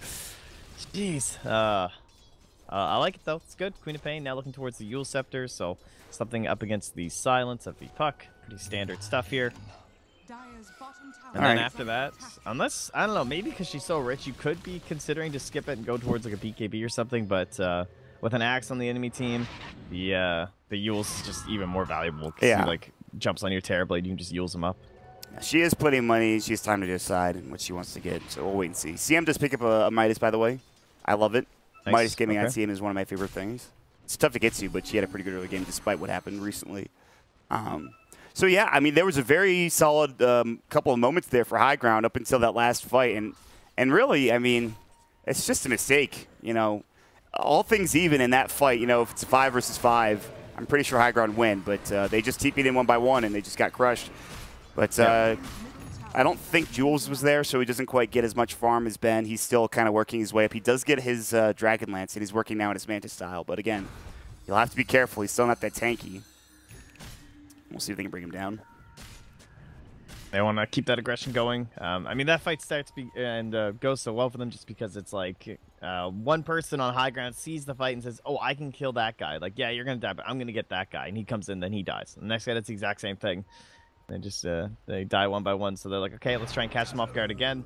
[SPEAKER 2] jeez. I like it though. It's good. Queen of Pain now looking towards the Yule Scepter, so something up against the silence of the Puck. Pretty standard stuff here. And then after that, unless, I don't know, maybe because she's so rich, you could be considering to skip it and go towards like a BKB or something, but with an Axe on the enemy team, the Yule's just even more valuable because he like jumps on your Terrorblade, you can just Yules him up.
[SPEAKER 1] She has plenty of money. She has time to decide what she wants to get, so we'll wait and see. CM does pick up a Midas, by the way. I love it. Nice. Midas gaming on CM is one of my favorite things. It's tough to get to, but she had a pretty good early game despite what happened recently. So yeah, I mean, there was a very solid couple of moments there for HighGround up until that last fight, and really, I mean, it's just a mistake. You know, all things even in that fight. You know, if it's 5 versus 5, I'm pretty sure HighGround win, but they just TP'd in 1 by 1 and they just got crushed. But I don't think Jules was there, so he doesn't quite get as much farm as Ben. He's still kind of working his way up. He does get his Dragon Lance, and he's working now in his Mantis style. But again, you'll have to be careful. He's still not that tanky. We'll see if they can bring him down.
[SPEAKER 2] They want to keep that aggression going. I mean, that fight starts and goes so well for them just because it's like one person on HighGround sees the fight and says, oh, I can kill that guy. Like, yeah, you're going to die, but I'm going to get that guy. And he comes in, then he dies. And the next guy does the exact same thing. They just they die 1 by 1. So they're like, okay, let's try and catch them off guard again.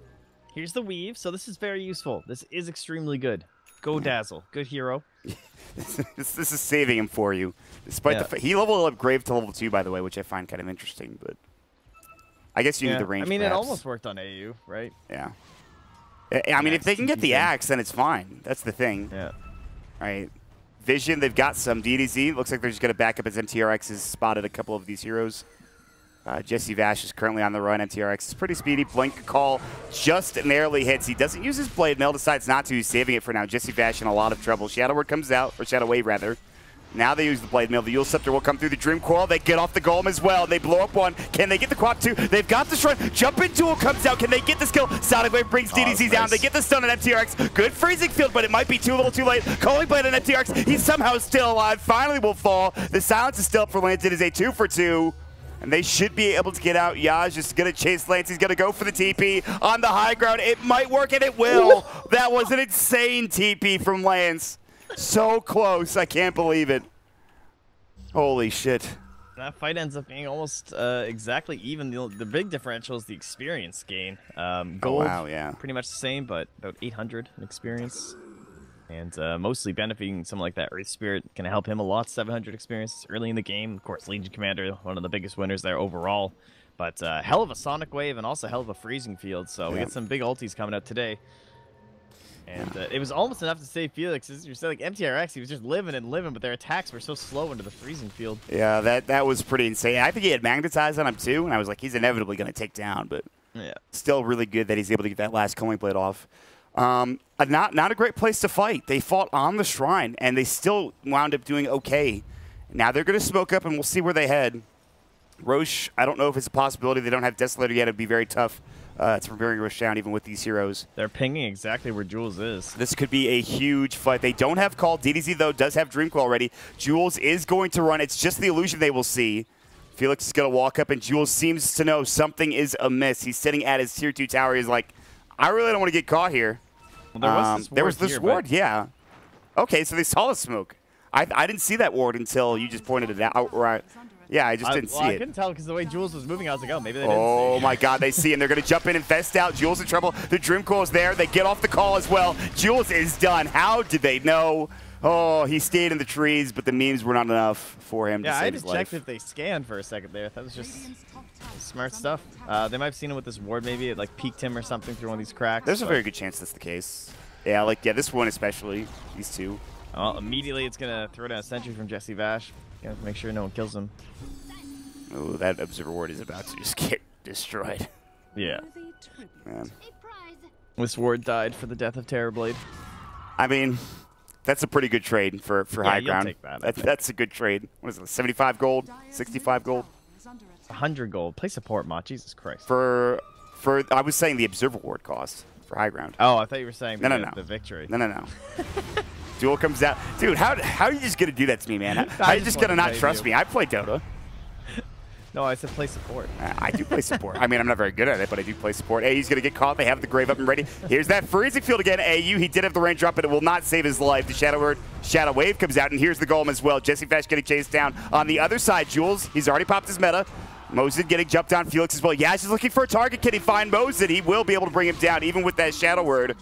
[SPEAKER 2] Here's the weave. So this is very useful. This is extremely good. Go Dazzle. Good hero.
[SPEAKER 1] this is saving him for you. Despite the he leveled up Grave to level 2, by the way, which I find kind of interesting. But I guess you need the range.
[SPEAKER 2] I mean,
[SPEAKER 1] perhaps.
[SPEAKER 2] It almost worked on AU, right?
[SPEAKER 1] Yeah. I mean, if they can get the axe, then it's fine. That's the thing.
[SPEAKER 2] Yeah.
[SPEAKER 1] Right. Vision, they've got some DDZ. Looks like they're just going to back up as MTRX has spotted a couple of these heroes. Jesse Vash is currently on the run. MTRX is pretty speedy. Blink call just narrowly hits. He doesn't use his blade. Mel decides not to. He's saving it for now. Jesse Vash in a lot of trouble. Shadow Word comes out, or Shadow Wave rather. Now they use the blade mail. The Yule Scepter will come through the Dream Coil. They get off the Golem as well. They blow up 1. Can they get the Quap 2? They've got the Shrine. Jump into him comes out. Can they get this kill? Sonic Wave brings DDZ down. They get the stun on MTRX. Good freezing field, but it might be a little too late. Calling Blade on MTRX. He's somehow still alive. Finally will fall. The silence is still up for Lance. It is a 2 for 2. And they should be able to get out. Yaj is going to chase Lance. He's going to go for the TP on the HighGround. It might work, and it will. That was an insane TP from Lance. So close. I can't believe it. Holy shit.
[SPEAKER 2] That fight ends up being almost exactly even. The big differential is the experience gain. Gold, pretty much the same, but about 800 in experience. And mostly benefiting someone like that Earth Spirit. Can help him a lot. 700 experience early in the game. Of course, Legion Commander, one of the biggest winners there overall. But hell of a Sonic Wave and also hell of a freezing field. So we get some big ultis coming out today. And it was almost enough to save Felix. As you said, like MTRX, he was just living and living, but their attacks were so slow into the freezing field.
[SPEAKER 1] Yeah, that was pretty insane. I think he had Magnetize on him too, and I was like, he's inevitably going to take down. But still really good that he's able to get that last Culling Blade off. Not a great place to fight. They fought on the Shrine, and they still wound up doing okay. Now they're going to smoke up, and we'll see where they head. Roche, I don't know if it's a possibility. They don't have Desolator yet. It'd be very tough to bring Roche down, even with these heroes.
[SPEAKER 2] They're pinging exactly where Jules is.
[SPEAKER 1] This could be a huge fight. They don't have Call. DDZ, though, does have Dream Coil already. Jules is going to run. It's just the illusion they will see. Felix is going to walk up, and Jules seems to know something is amiss. He's sitting at his Tier 2 tower. He's like, I really don't want to get caught here.
[SPEAKER 2] Well, there was this
[SPEAKER 1] ward, yeah. Okay, so they saw the smoke. I didn't see that ward until you just pointed it out. Right. Yeah, I just didn't see it.
[SPEAKER 2] I couldn't tell because the way Jules was moving, I was like, oh, maybe they didn't see.
[SPEAKER 1] Oh, my God, they see him. They're going to jump in and fest out. Jules in trouble. The Dream Coil is there. They get off the call as well. Jules is done. How did they know? Oh, he stayed in the trees, but the memes were not enough for him to save his life.
[SPEAKER 2] Yeah, I just checked if they scanned for a second there. That was just smart stuff. They might have seen him with this ward, maybe. It, like, peeked him or something through one of these cracks.
[SPEAKER 1] There's a very good chance that's the case. Yeah, this one especially. These two.
[SPEAKER 2] Well, immediately it's going to throw down a sentry from Jesse Vash. Got to make sure no one kills him.
[SPEAKER 1] Oh, that Observer Ward is about to just get destroyed.
[SPEAKER 2] Yeah.
[SPEAKER 1] Man.
[SPEAKER 2] This ward died for the death of Terrorblade.
[SPEAKER 1] I mean, that's a pretty good trade for HighGround.
[SPEAKER 2] Take that,
[SPEAKER 1] that's a good trade. What is it, 75 gold? 65 gold?
[SPEAKER 2] 100 gold. Play support, Ma. Jesus Christ.
[SPEAKER 1] I was saying the Observer Ward cost for HighGround.
[SPEAKER 2] Oh, I thought you were saying
[SPEAKER 1] no.
[SPEAKER 2] the victory.
[SPEAKER 1] No. Duel comes out. Dude, how are you just going to do that to me, man? How are you just going to not trust me? I play Dota.
[SPEAKER 2] No, I said play support.
[SPEAKER 1] I do play support. I mean, I'm not very good at it, but I do play support. AU's going to get caught. They have the Grave up and ready. Here's that freezing field again. AU, he did have the range drop, but it will not save his life. The Shadow Wave comes out, and here's the Golem as well. Jesse Vash getting chased down. On the other side, Jules, he's already popped his meta. Mosin getting jumped on Felix as well. Yash is looking for a target. Can he find Mosin? He will be able to bring him down, even with that Shadow Word.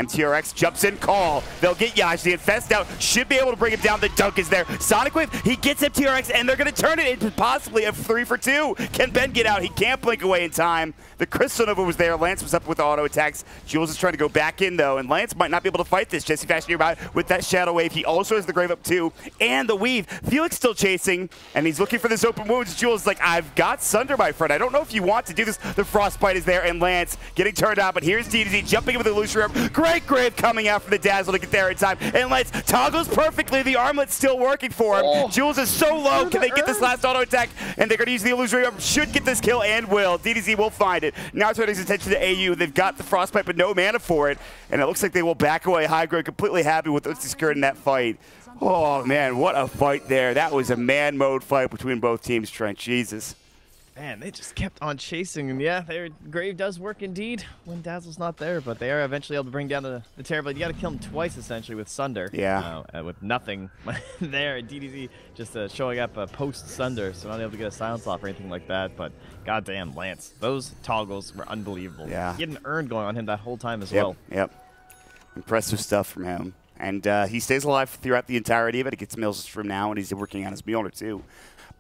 [SPEAKER 1] MTRX jumps in, call. They'll get Yash. The Infest out. Should be able to bring him down. The dunk is there. Sonic Wave, he gets MTRX, and they're going to turn it into possibly a 3 for 2. Can Ben get out? He can't blink away in time. The Crystal Nova was there. Lance was up with auto attacks. Jules is trying to go back in, though, and Lance might not be able to fight this. Jesse Fash nearby with that Shadow Wave. He also has the Grave up, too, and the Weave. Felix still chasing, and he's looking for this open wounds. Jules is like, I've got Sunder, my friend. I don't know if you want to do this. The Frostbite is there, and Lance getting turned out, but here's DDZ jumping in with the illusory arm. Great Grave coming out for the Dazzle to get there in time, and Lance toggles perfectly. The armlet's still working for him. Oh. Jules is so low. Can they get this last auto attack? And they're going to use the illusory arm. Should get this kill, and will. DDZ will find it. Now turning his attention to AU. They've got the Frostbite, but no mana for it, and it looks like they will back away. HighGround completely happy with what's secured in that fight. Oh, man, what a fight there. That was a man mode fight between both teams, Trent. Jesus.
[SPEAKER 2] Man, they just kept on chasing, and yeah, their Grave does work indeed when Dazzle's not there, but they are eventually able to bring down the Terrorblade. You got to kill him twice, essentially, with Sunder.
[SPEAKER 1] Yeah.
[SPEAKER 2] With nothing there. DDZ just showing up post-Sunder, so not able to get a silence off or anything like that, but goddamn, Lance. Those toggles were unbelievable.
[SPEAKER 1] Yeah.
[SPEAKER 2] He had an urn going on him that whole time as well.
[SPEAKER 1] Yep. Impressive stuff from him. And he stays alive throughout the entirety of it. He gets Mills from now, and he's working on his Mjolnir, too.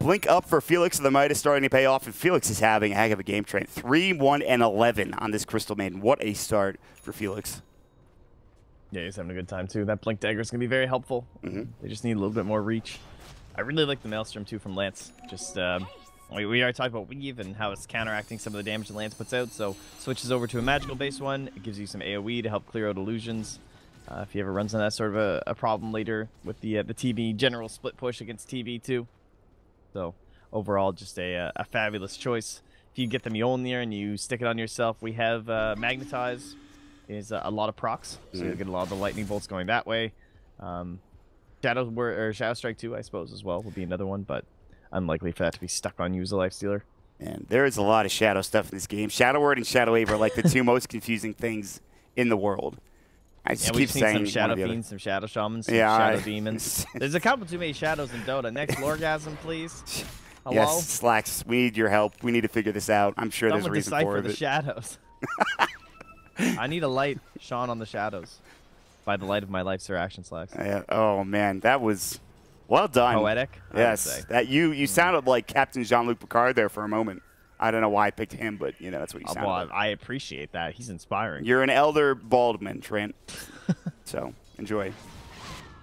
[SPEAKER 1] Blink up for Felix. The might is starting to pay off, and Felix is having a heck of a game, Trent. 3-1-11 on this Crystal Maiden. What a start for Felix.
[SPEAKER 2] Yeah, he's having a good time, too. That Blink Dagger is going to be very helpful. They just need a little bit more reach. I really like the Maelstrom, too, from Lance. Just, we already talked about Weave and how it's counteracting some of the damage that Lance puts out, so switches over to a magical-based one. It gives you some AoE to help clear out illusions. If he ever runs into that sort of a problem later with the TB general split push against TB, too. So overall, just a fabulous choice. If you get the Mjolnir and you stick it on yourself, we have Magnetize is a lot of procs, so you'll get a lot of the lightning bolts going that way. Shadow Strike 2, I suppose, as well, will be another one, but unlikely for that to be stuck on you as a lifestealer.
[SPEAKER 1] And there is a lot of Shadow stuff in this game. Shadow Word and Shadow Wave are like the two most confusing things in the world. I just keep saying
[SPEAKER 2] some Shadow Fiends, some Shadow Shamans, some Shadow Demons. There's a couple too many Shadows in Dota. Next Lorgasm, please. Hello?
[SPEAKER 1] Yes, Slacks, we need your help. We need to figure this out. I'm sure there's a reason for it.
[SPEAKER 2] The Shadows. I need a light shone on the Shadows. By the light of my life, Sir Action Slacks.
[SPEAKER 1] Oh, man, that was well done.
[SPEAKER 2] Poetic?
[SPEAKER 1] Yes. That you sounded like Captain Jean-Luc Picard there for a moment. I don't know why I picked him, but, you know, that's what he sounded like.
[SPEAKER 2] I appreciate that. He's inspiring.
[SPEAKER 1] You're an elder Baldwin, Trent. So, enjoy.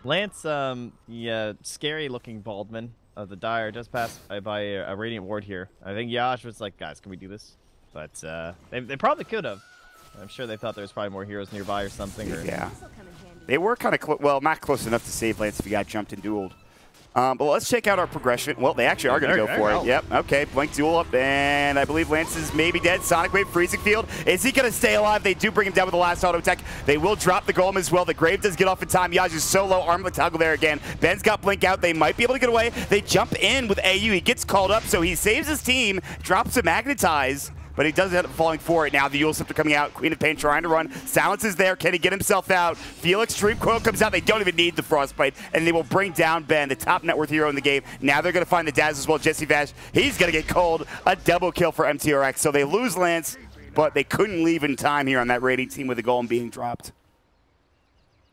[SPEAKER 2] Lance, scary-looking Baldwin of the Dire does pass by a Radiant Ward here. I think Yash was like, guys, can we do this? But they probably could have. I'm sure they thought there was probably more heroes nearby or something.
[SPEAKER 1] Yeah. They were kind of well, not close enough to save Lance if he got jumped and dueled. But let's check out our progression. Well, they actually are going to go for it. Yep. Okay. Blink duel up, and I believe Lance is maybe dead. Sonic Wave, freezing field. Is he going to stay alive? They do bring him down with the last auto attack. They will drop the golem as well. The Grave does get off in time. Yaj is so low. Armlet toggle there again. Ben's got Blink out. They might be able to get away. They jump in with AU. He gets called up, so he saves his team. Drops a Magnetize. But he does end up falling for it now. The Yule Scepter coming out. Queen of Pain trying to run. Silence is there. Can he get himself out? Felix Dream Coil comes out. They don't even need the Frostbite. And they will bring down Ben, the top net worth hero in the game. Now they're going to find the Daz as well. Jesse Vash, he's going to get cold. A double kill for MTRX. So they lose Lance, but they couldn't leave in time here on that raiding team with the golem being dropped.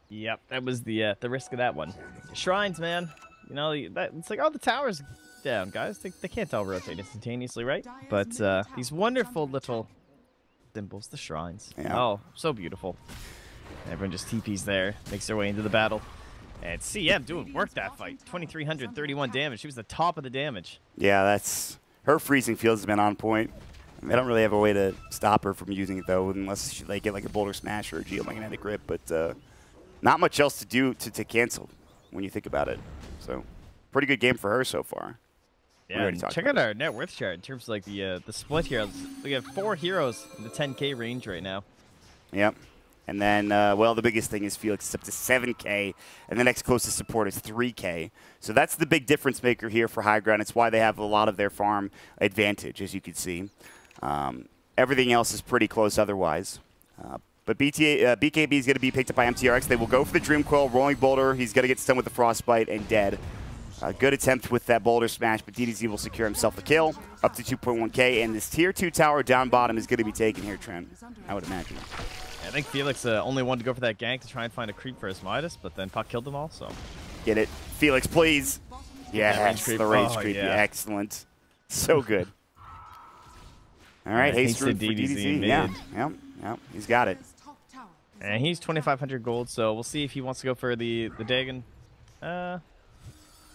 [SPEAKER 2] Yep, that was the risk of that one. Shrines, man. You know, it's like, oh, the tower's down, guys. They can't all rotate instantaneously, right? But these wonderful little symbols, the shrines.
[SPEAKER 1] Yeah.
[SPEAKER 2] Oh, so beautiful. Everyone just TPs there, makes their way into the battle. And CM doing work that fight. 2,331 damage. She was the top of the damage.
[SPEAKER 1] Yeah, that's her freezing field has been on point. They don't really have a way to stop her from using it, though, unless they get like a Boulder Smash or a Geomagnetic Grip. But not much else to do to cancel when you think about it. So pretty good game for her so far.
[SPEAKER 2] Yeah, check out our net worth chart in terms of like the split here. We have 4 heroes in the 10K range right now.
[SPEAKER 1] Yep. And then, well, the biggest thing is Felix is up to 7K, and the next closest support is 3K. So that's the big difference maker here for HighGround. It's why they have a lot of their farm advantage, as you can see. Everything else is pretty close otherwise. But BKB is going to be picked up by MTRX. They will go for the Dream Coil, Rolling Boulder. He's going to get stunned with the Frostbite and dead. Good attempt with that Boulder Smash, but DDZ will secure himself a kill, up to 2.1K. And this Tier 2 tower down bottom is going to be taken here, Trent, I would imagine.
[SPEAKER 2] Yeah, think Felix only wanted to go for that gank to try and find a creep for his Midas, but then Puck killed them all, so.
[SPEAKER 1] Get it. Felix, please. Yes, the range creep.
[SPEAKER 2] Yeah.
[SPEAKER 1] Excellent. So good. All right, Haste for DDZ. Yeah, he's got it.
[SPEAKER 2] And he's 2,500 gold, so we'll see if he wants to go for the Dagon. I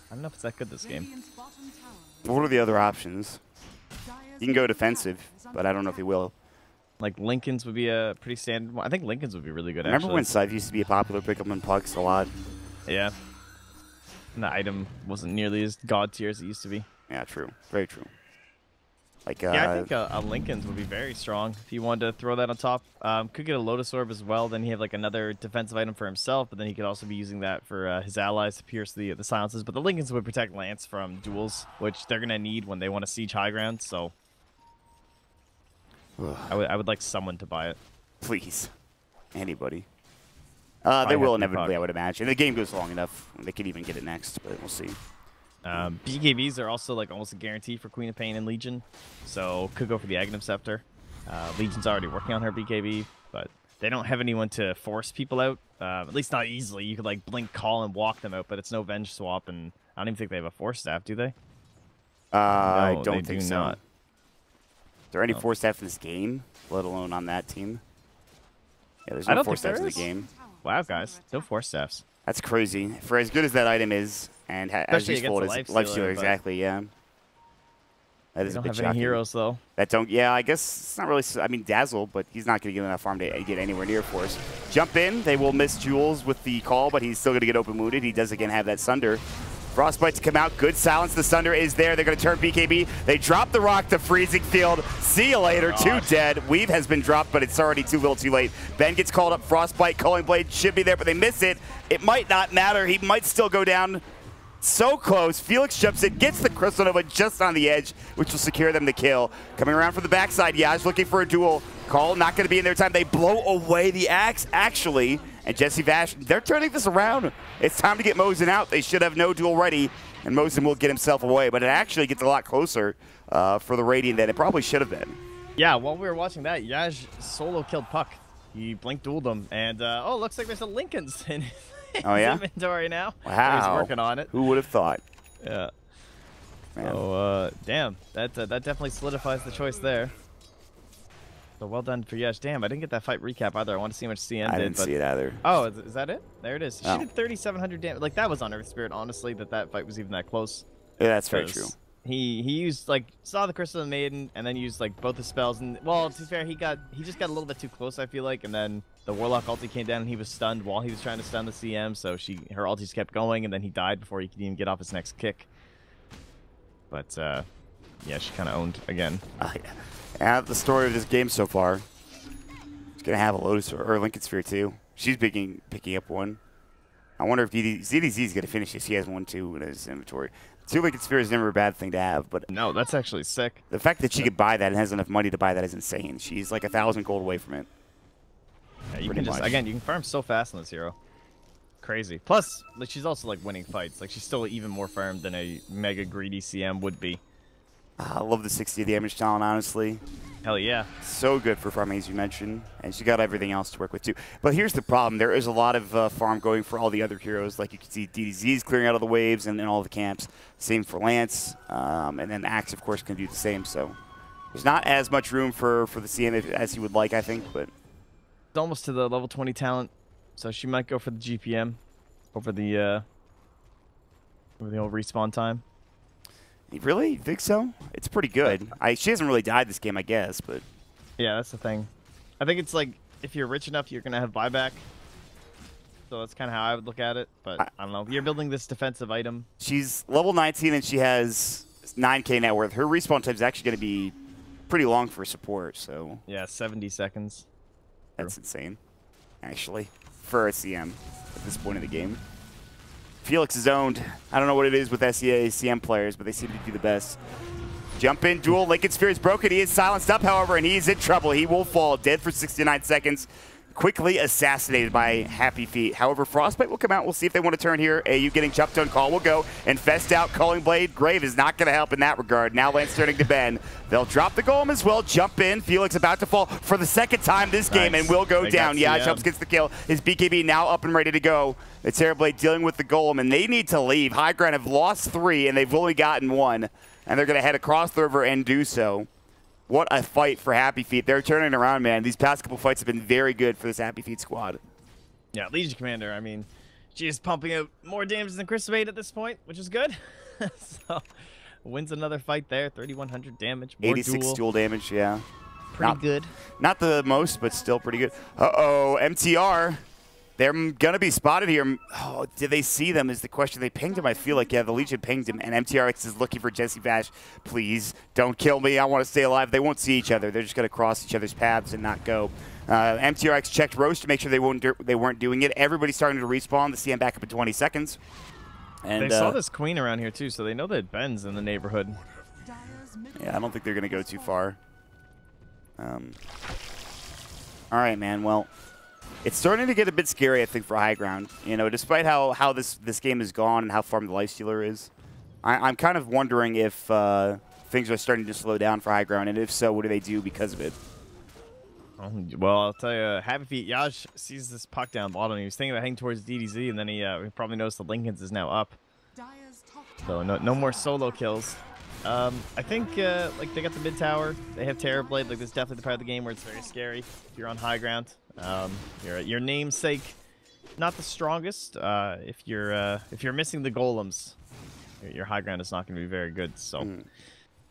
[SPEAKER 2] don't know if it's that good this game.
[SPEAKER 1] What are the other options? You can go defensive, but I don't know if he will.
[SPEAKER 2] Like Lincoln's would be a pretty standard one. I think Lincoln's would be really good.
[SPEAKER 1] Remember when Scythe used to be a popular pickup in Pucks a lot?
[SPEAKER 2] Yeah. And the item wasn't nearly as god tier as it used to be.
[SPEAKER 1] Yeah, true. Very true. Like,
[SPEAKER 2] yeah, I think a Lincoln's would be very strong if you wanted to throw that on top. Could get a Lotus Orb as well. Then he have like another defensive item for himself, but then he could also be using that for his allies to pierce the silences. But the Lincolns would protect Lance from duels, which they're gonna need when they want to siege high ground. So I would like someone to buy it.
[SPEAKER 1] Please, anybody. They will inevitably, I would imagine. The game goes long enough; they could even get it next, but we'll see.
[SPEAKER 2] BKBs are also like almost a guarantee for Queen of Pain and Legion, so could go for the Aghanim Scepter. Legion's already working on her BKB, but they don't have anyone to force people out, at least not easily. You could like blink, call, and walk them out, but it's no Venge swap, and I don't even think they have a Force Staff, do they?
[SPEAKER 1] No, I don't think
[SPEAKER 2] do
[SPEAKER 1] so.
[SPEAKER 2] Not.
[SPEAKER 1] Is there any Force Staff in this game, let alone on that team? Yeah, there's no Force Staffs in the game.
[SPEAKER 2] Wow, guys, no Force Staffs.
[SPEAKER 1] That's crazy. For as good as that item is, and as useful as Lifestealer, exactly, yeah. That is a bit shocking.
[SPEAKER 2] Don't have any heroes, though.
[SPEAKER 1] That don't, yeah, I guess it's not really, I mean, Dazzle, but he's not going to get enough farm to get anywhere near Force. Jump in, they will miss Jules with the call, but he's still going to get open wounded. He does again have that Sunder. Frostbite to come out, good silence, the Sunder is there. They're going to turn BKB. They drop the rock to Freezing Field. See you later, two dead. Weave has been dropped, but it's already too little too late. Ben gets called up, Frostbite, Culling Blade should be there, but they miss it. It might not matter, he might still go down. So close. Felix jumps in, gets the Crystal Nova just on the edge, which will secure them the kill. Coming around from the backside, Yaj looking for a duel. Call not going to be in their time. They blow away the axe, actually. And Jesse Vash, they're turning this around. It's time to get Mosin out. They should have no duel ready, and Mosin will get himself away. But it actually gets a lot closer for the Radiant than it probably should have been.
[SPEAKER 2] Yeah, while we were watching that, Yaj solo killed Puck. He blink dueled him, and oh, looks like there's a Lincoln's in his inventory now.
[SPEAKER 1] Wow.
[SPEAKER 2] He's working on it.
[SPEAKER 1] Who would have thought?
[SPEAKER 2] Yeah.
[SPEAKER 1] Man.
[SPEAKER 2] So, damn, that definitely solidifies the choice there. So well done for Yesh. Damn, I didn't get that fight recap either. I want to see how much CM did.
[SPEAKER 1] I didn't see it either.
[SPEAKER 2] Oh, is that it? There it is. She did 3,700 damage. Like, that was on Earth Spirit, honestly, that fight was even that close.
[SPEAKER 1] Yeah, that's very true.
[SPEAKER 2] He used, like, saw the Crystal of the Maiden, and then used, like, both the spells. And, well, to be fair, he just got a little bit too close, I feel like. And then the Warlock ulti came down, and he was stunned while he was trying to stun the CM. So her ultis kept going, and then he died before he could even get off his next kick. But, yeah, she kind of owned again.
[SPEAKER 1] Yeah, the story of this game so far. She's going to have a Lotus or Lincoln Sphere, too. She's picking up one. I wonder if ZDZ is going to finish this. He has one, too, in his inventory. 2 Lincoln Sphere is never a bad thing to have, but
[SPEAKER 2] no, that's actually sick.
[SPEAKER 1] The fact that she could buy that and has enough money to buy that is insane. She's like 1,000 gold away from it.
[SPEAKER 2] Yeah, you can just, again, you can farm so fast on this hero. Crazy. Plus, like, she's also like winning fights. Like, she's still even more farmed than a mega greedy CM would be.
[SPEAKER 1] I love the 60 damage talent, honestly.
[SPEAKER 2] Hell yeah.
[SPEAKER 1] So good for farming, as you mentioned. And she got everything else to work with, too. But here's the problem. There is a lot of farm going for all the other heroes. Like, you can see DDZ's clearing out of the waves and all the camps. Same for Lance. And then Axe, of course, can do the same. So there's not as much room for the CM as you would like, I think. But
[SPEAKER 2] it's almost to the level 20 talent. So she might go for the GPM over the old respawn time.
[SPEAKER 1] Really? You think so? It's pretty good. She hasn't really died this game, I guess, but...
[SPEAKER 2] Yeah, that's the thing. I think it's like, if you're rich enough, you're going to have buyback. So that's kind of how I would look at it, but I don't know. You're building this defensive item.
[SPEAKER 1] She's level 19 and she has 9k net worth. Her respawn time is actually going to be pretty long for support, so...
[SPEAKER 2] Yeah, 70 seconds.
[SPEAKER 1] That's insane, actually, for a CM at this point in the game. Felix is owned. I don't know what it is with SEA CM players, but they seem to do the best. Jump in, duel. Lincoln Sphere is broken. He is silenced up, however, and he is in trouble. He will fall dead for 69 seconds. quickly assassinated by Happy Feet. However, Frostbite will come out. We'll see if they want to turn here. AU getting jumped on, call will go. Infest out, Calling Blade. Grave is not going to help in that regard. Now Lance turning to Ben. They'll drop the golem as well, jump in. Felix about to fall for the second time this game and will go down. Yaj helps gets the kill. His BKB now up and ready to go. The Terrorblade dealing with the golem, and they need to leave. HighGround have lost 3, and they've only gotten 1. And they're going to head across the river and do so. What a fight for Happy Feet. They're turning around, man. These past couple fights have been very good for this Happy Feet squad.
[SPEAKER 2] Yeah, Legion Commander, I mean, she's pumping out more damage than Crystal at this point, which is good. So, wins another fight there. 3,100 damage. More
[SPEAKER 1] 86 dual damage, yeah.
[SPEAKER 2] Pretty good.
[SPEAKER 1] Not the most, but still pretty good. Uh-oh, MTR. They're going to be spotted here. Oh, did they see them is the question. They pinged him, I feel like. Yeah, the Legion pinged him, and MTRX is looking for Jesse Vash. Please, don't kill me. I want to stay alive. They won't see each other. They're just going to cross each other's paths and not go. MTRX checked Roche to make sure they weren't doing it. Everybody's starting to respawn. The CM back up in 20 seconds. And
[SPEAKER 2] they saw this queen around here, too, so they know that Ben's in the neighborhood.
[SPEAKER 1] Yeah, I don't think they're going to go too far. All right, man. Well, it's starting to get a bit scary, I think, for HighGround. You know, despite how this game has gone and how far the Lifestealer is, I'm kind of wondering if things are starting to slow down for HighGround, and if so, what do they do because of it?
[SPEAKER 2] Well, I'll tell you, Happy Feet, Yaj sees this puck down bottom. He was thinking about heading towards DDZ, and then he probably noticed the Lincoln's is now up. So no more solo kills. I think like they got the mid tower. They have Terrorblade. Like, this is definitely the part of the game where it's very scary if you're on HighGround. Your namesake, not the strongest. If you're missing the golems, your HighGround is not going to be very good. So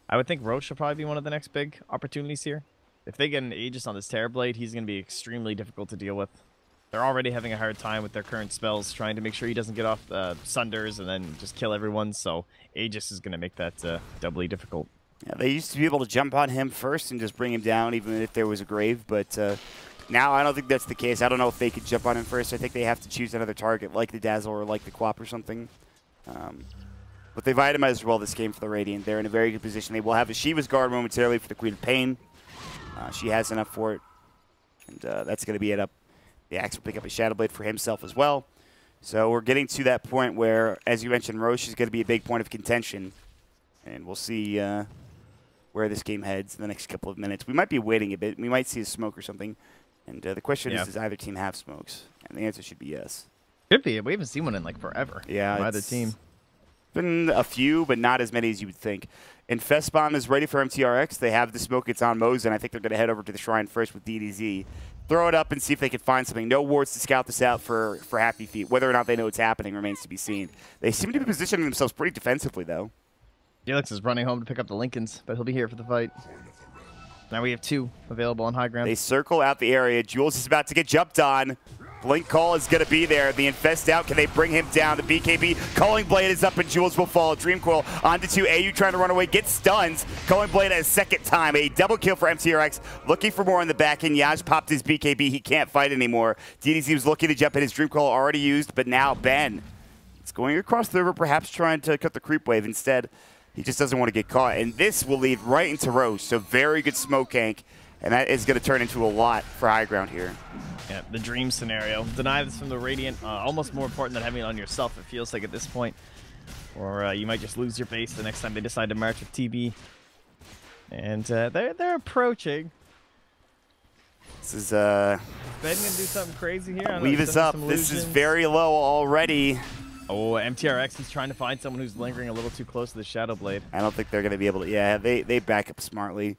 [SPEAKER 2] I would think Roche will probably be one of the next big opportunities here. If they get an Aegis on this Terrorblade, he's going to be extremely difficult to deal with. They're already having a hard time with their current spells, trying to make sure he doesn't get off Sunders and then just kill everyone. So Aegis is going to make that doubly difficult.
[SPEAKER 1] Yeah, they used to be able to jump on him first and just bring him down, even if there was a grave. But now I don't think that's the case. I don't know if they could jump on him first. I think they have to choose another target, like the Dazzle or like the Quap or something. But they've itemized well this game for the Radiant. They're in a very good position. They will have a Shiva's Guard momentarily for the Queen of Pain. She has enough for it. And that's going to be it up. The Axe will pick up a Shadow Blade for himself as well. So we're getting to that point where, as you mentioned, Roche is going to be a big point of contention. And we'll see where this game heads in the next couple of minutes. We might be waiting a bit. We might see a smoke or something. And the question is, does either team have smokes? And the answer should be yes.
[SPEAKER 2] Should be. We haven't seen one in like forever.
[SPEAKER 1] Yeah,
[SPEAKER 2] from either team.
[SPEAKER 1] Been a few, but not as many as you would think. Infest Bomb is ready for MTRX. They have the smoke. It's on Mosen. I think they're going to head over to the Shrine first with DDZ. Throw it up and see if they can find something. No wards to scout this out for Happy Feet. Whether or not they know what's happening remains to be seen. They seem to be positioning themselves pretty defensively, though.
[SPEAKER 2] Felix is running home to pick up the Lincolns, but he'll be here for the fight. Now we have 2 available on HighGround.
[SPEAKER 1] They circle out the area. Jules is about to get jumped on. Blink Call is going to be there. The Infest out. Can they bring him down? The BKB Calling Blade is up and Jules will fall. Dream Coil onto 2. AU trying to run away. Gets stunned. Calling Blade a second time. A double kill for MTRX. Looking for more in the back end. Yaj popped his BKB. He can't fight anymore. DDZ was looking to jump in. His Dream Coil already used, but now Ben is going across the river, perhaps trying to cut the creep wave. Instead, he just doesn't want to get caught. And this will lead right into Roche. So very good smoke gank. And that is going to turn into a lot for HighGround here.
[SPEAKER 2] Yeah, the dream scenario. Deny this from the Radiant. Almost more important than having it on yourself, it feels like at this point. Or you might just lose your base the next time they decide to march with TB. And they're approaching.
[SPEAKER 1] This is
[SPEAKER 2] Ben gonna do something crazy here.
[SPEAKER 1] Leave us up. This is very low already.
[SPEAKER 2] Oh, MTRX is trying to find someone who's lingering a little too close to the Shadow Blade.
[SPEAKER 1] I don't think they're going to be able to. Yeah, they back up smartly.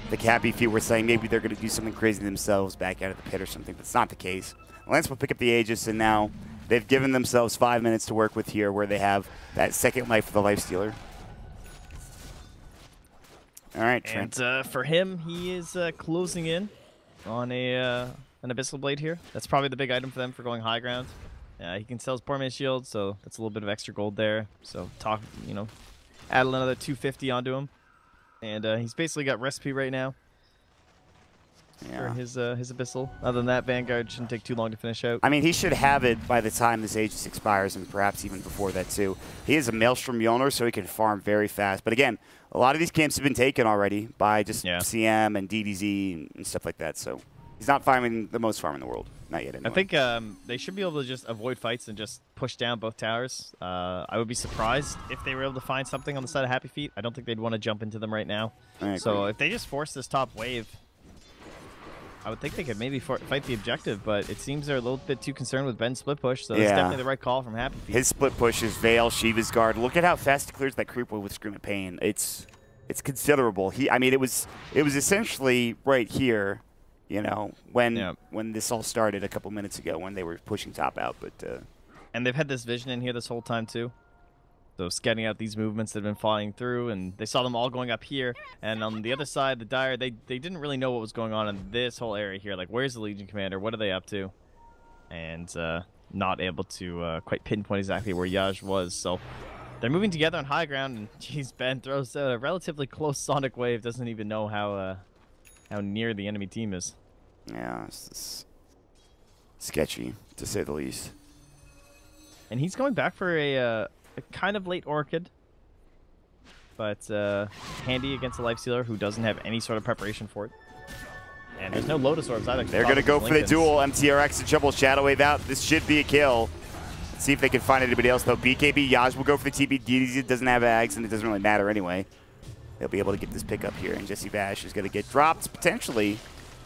[SPEAKER 1] The Happy Feet were saying maybe they're going to do something crazy themselves back out of the pit or something. That's not the case. Lance will pick up the Aegis, and now they've given themselves 5 minutes to work with here where they have that second life for the Lifestealer. All right, Trent.
[SPEAKER 2] And for him, he is closing in on an Abyssal Blade here. That's probably the big item for them for going HighGround. He can sell his Poor Man's Shield, so that's a little bit of extra gold there. So add another 250 onto him. And he's basically got recipe right now for his Abyssal. Other than that, Vanguard shouldn't take too long to finish out.
[SPEAKER 1] I mean, he should have it by the time this Aegis expires, and perhaps even before that, too. He is a Maelstrom Mjolnir, so he can farm very fast. But again, a lot of these camps have been taken already by just CM and DDZ and stuff like that. So He's not farming the most farm in the world. Not yet, anyway.
[SPEAKER 2] I think they should be able to just avoid fights and just push down both towers. I would be surprised if they were able to find something on the side of Happy Feet. I don't think they'd want to jump into them right now. So if they just force this top wave, I would think they could maybe fight the objective, but it seems they're a little bit too concerned with Ben's split push, so it's definitely the right call from Happy Feet.
[SPEAKER 1] His split push is Veil, Shiva's Guard. Look at how fast he clears that creep wave with Scream of Pain. It's considerable. I mean, it was essentially right here. You know, when this all started a couple minutes ago when they were pushing top out. But
[SPEAKER 2] and they've had this vision in here this whole time, too. So scouting out these movements that have been flying through, and they saw them all going up here. And on the other side, the Dire, they didn't really know what was going on in this whole area here. Like, where's the Legion Commander? What are they up to? And not able to quite pinpoint exactly where Yaj was. So they're moving together on high ground, and geez, Ben throws out a relatively close Sonic Wave. Doesn't even know how near the enemy team is.
[SPEAKER 1] Yeah, it's sketchy, to say the least.
[SPEAKER 2] And he's going back for a kind of late Orchid, but handy against a Life Stealer who doesn't have any sort of preparation for it. And there's no Lotus Orbs either.
[SPEAKER 1] They're going to go for the duel. MTRX and Trouble Shadow Wave out. This should be a kill. Let's see if they can find anybody else, though. BKB, Yaj will go for the TP. DDZ doesn't have Ags, and it doesn't really matter anyway. They'll be able to get this pickup here, and Jesse Bash is going to get dropped, potentially.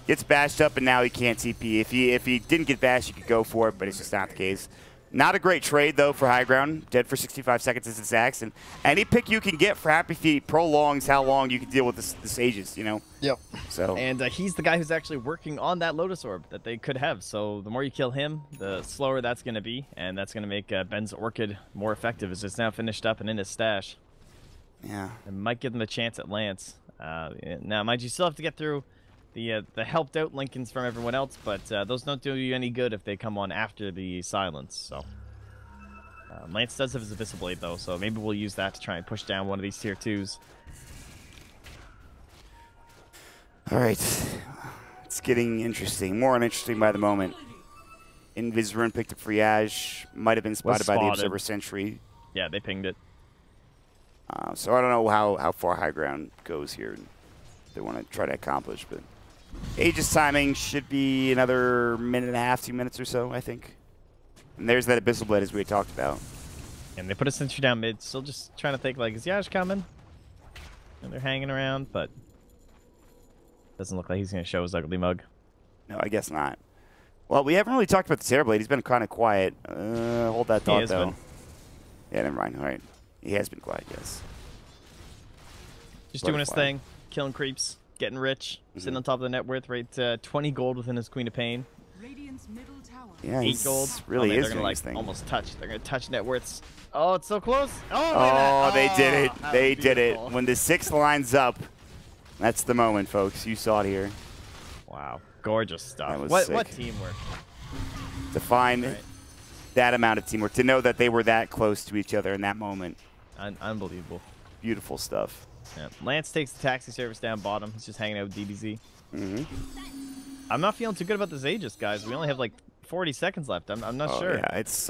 [SPEAKER 1] Gets bashed up, and now he can't TP. If he didn't get bashed, he could go for it, but it's just not the case. Not a great trade, though, for HighGround. Dead for 65 seconds as it's axed. And any pick you can get for Happy Feet prolongs how long you can deal with the Sages, you know?
[SPEAKER 2] Yep.
[SPEAKER 1] So.
[SPEAKER 2] And he's the guy who's actually working on that Lotus Orb that they could have. So the more you kill him, the slower that's going to be. And that's going to make Ben's Orchid more effective as it's now finished up and in his stash.
[SPEAKER 1] Yeah.
[SPEAKER 2] It might give them a chance at Lance. Now, mind you, still have to get through the helped out Lincolns from everyone else, but those don't do you any good if they come on after the silence. So Lance does have his Abyssal Blade though, so maybe we'll use that to try and push down one of these tier 2s.
[SPEAKER 1] All right, it's getting interesting, more uninteresting by the moment. Invis picked up Friage, might have been spotted by the Observer Sentry.
[SPEAKER 2] Yeah, they pinged it.
[SPEAKER 1] So I don't know how far HighGround goes here. They want to try to accomplish, but Aegis timing should be another minute and a half, 2 minutes or so, I think. And there's that Abyssal Blade as we had talked about.
[SPEAKER 2] And they put a sentry down mid, still just trying to think, like, is Yash coming? And they're hanging around, but doesn't look like he's going to show his ugly mug.
[SPEAKER 1] No, I guess not. Well, we haven't really talked about the Terrorblade. He's been kind of quiet. Hold that thought, though. Yeah, never mind. All right. He has been quiet, yes.
[SPEAKER 2] Just doing his thing, killing creeps. Getting rich, sitting on top of the net worth, right? 20 gold within his Queen of Pain.
[SPEAKER 1] Yeah,
[SPEAKER 2] 8 gold.
[SPEAKER 1] Really is
[SPEAKER 2] they're gonna, like,
[SPEAKER 1] thing.
[SPEAKER 2] almost touch. They're gonna touch net worths. Oh, it's so close.
[SPEAKER 1] Oh, they did it. They did it. When the 6 lines up, that's the moment, folks. You saw it here.
[SPEAKER 2] Wow, gorgeous stuff.
[SPEAKER 1] What
[SPEAKER 2] teamwork?
[SPEAKER 1] To find that amount of teamwork, to know that they were that close to each other in that moment.
[SPEAKER 2] Unbelievable.
[SPEAKER 1] Beautiful stuff.
[SPEAKER 2] Yeah. Lance takes the taxi service down bottom. He's just hanging out with DBZ. I'm not feeling too good about this Aegis, guys. We only have like 40 seconds left. I'm not sure.
[SPEAKER 1] Yeah, it's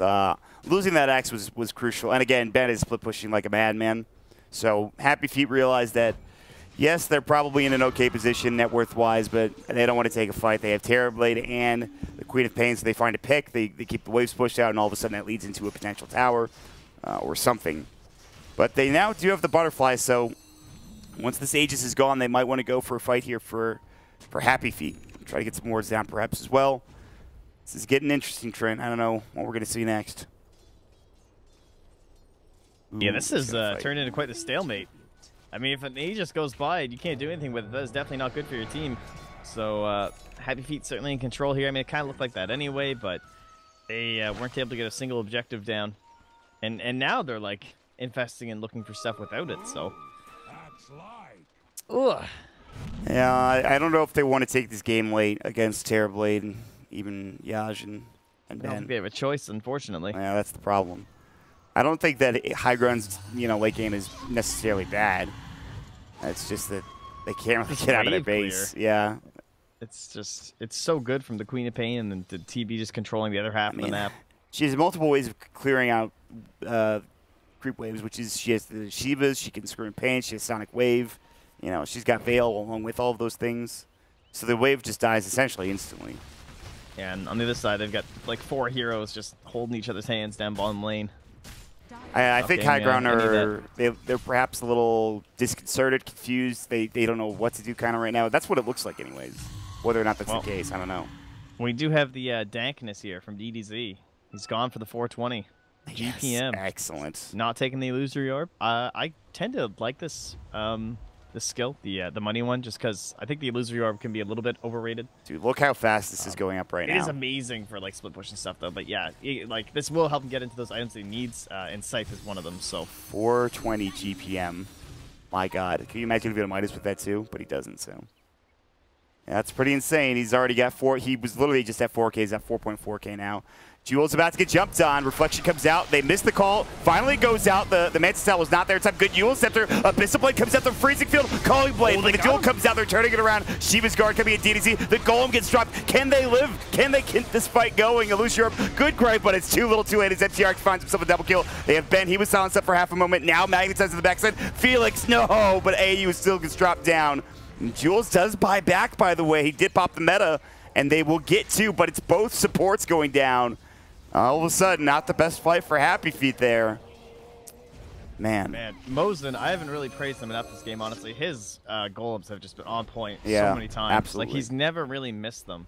[SPEAKER 1] losing that axe was crucial. And again, Ben is split pushing like a madman. So Happy Feet realized that, yes, they're probably in an okay position net worth wise, but they don't want to take a fight. They have Terrorblade and the Queen of Pain, so they find a pick. They keep the waves pushed out, and all of a sudden that leads into a potential tower or something. But they now do have the butterfly, so once this Aegis is gone, they might want to go for a fight here for Happy Feet. Try to get some wards down perhaps as well. This is getting interesting, Trent. I don't know what we're going to see next. Ooh,
[SPEAKER 2] yeah, this has turned into quite the stalemate. I mean, if an Aegis goes by and you can't do anything with it, that is definitely not good for your team. So Happy Feet certainly in control here. I mean, it kind of looked like that anyway, but they weren't able to get a single objective down. And now they're like investing and looking for stuff without it, so. Ugh.
[SPEAKER 1] Yeah, I don't know if they want to take this game late against Terrorblade and even Yaj and Ben.
[SPEAKER 2] I don't think they have a choice, unfortunately.
[SPEAKER 1] Yeah, that's the problem. I don't think that HighGround's late game is necessarily bad. It's just that they can't really get out of their base.
[SPEAKER 2] Clear.
[SPEAKER 1] Yeah.
[SPEAKER 2] It's so good from the Queen of Pain and then the TB just controlling the other half of the map.
[SPEAKER 1] She has multiple ways of clearing out creep waves, which is she has the Shivas, she can Scream Pain, she has Sonic Wave. She's got Veil along with all of those things. So the wave just dies essentially instantly.
[SPEAKER 2] Yeah, and on the other side, they've got like 4 heroes just holding each other's hands down bottom lane.
[SPEAKER 1] I think HighGround are they're perhaps a little disconcerted, confused. They don't know what to do kind of right now. That's what it looks like anyways. Whether or not that's the case, I don't know.
[SPEAKER 2] We do have the dankness here from DDZ. He's gone for the 420
[SPEAKER 1] Yes,
[SPEAKER 2] GPM.
[SPEAKER 1] excellent.
[SPEAKER 2] Not taking the illusory orb. I tend to like this this skill, the money one, just because I think the illusory orb can be a little bit overrated.
[SPEAKER 1] Dude, look how fast this is going up right now.
[SPEAKER 2] It is amazing for like split push and stuff though, but yeah, like this will help him get into those items that he needs, and Scythe is one of them. So
[SPEAKER 1] 420 GPM. My God, can you imagine if he had a Midas with that too? But he doesn't. So yeah, that's pretty insane. He's already got 4. He was literally just at 4K. He's at 4.4K now. Jewel's about to get jumped on. Reflection comes out. They miss the call. Finally goes out. The Mantis Cell was not there. It's a good Jewel Scepter. Abyssal Blade comes out the Freezing Field. Calling Blade. But the Jewel comes out. They're turning it around. Shiva's Guard coming at DDZ. The Golem gets dropped. Can they live? Can they keep this fight going? Illusion Orb. Good gripe, but it's too little too late as MTR finds himself a double kill. They have Ben. He was silenced up for half a moment. Now Magnetized to the backside. Felix, no. But AU still gets dropped down. And Jules does buy back, by the way. He did pop the meta, and they will get 2, but it's both supports going down. All of a sudden, not the best fight for Happy Feet there. Man,
[SPEAKER 2] Mosen, I haven't really praised him enough this game, honestly. His golems have just been on point so many times.
[SPEAKER 1] Absolutely.
[SPEAKER 2] Like, he's never really missed them.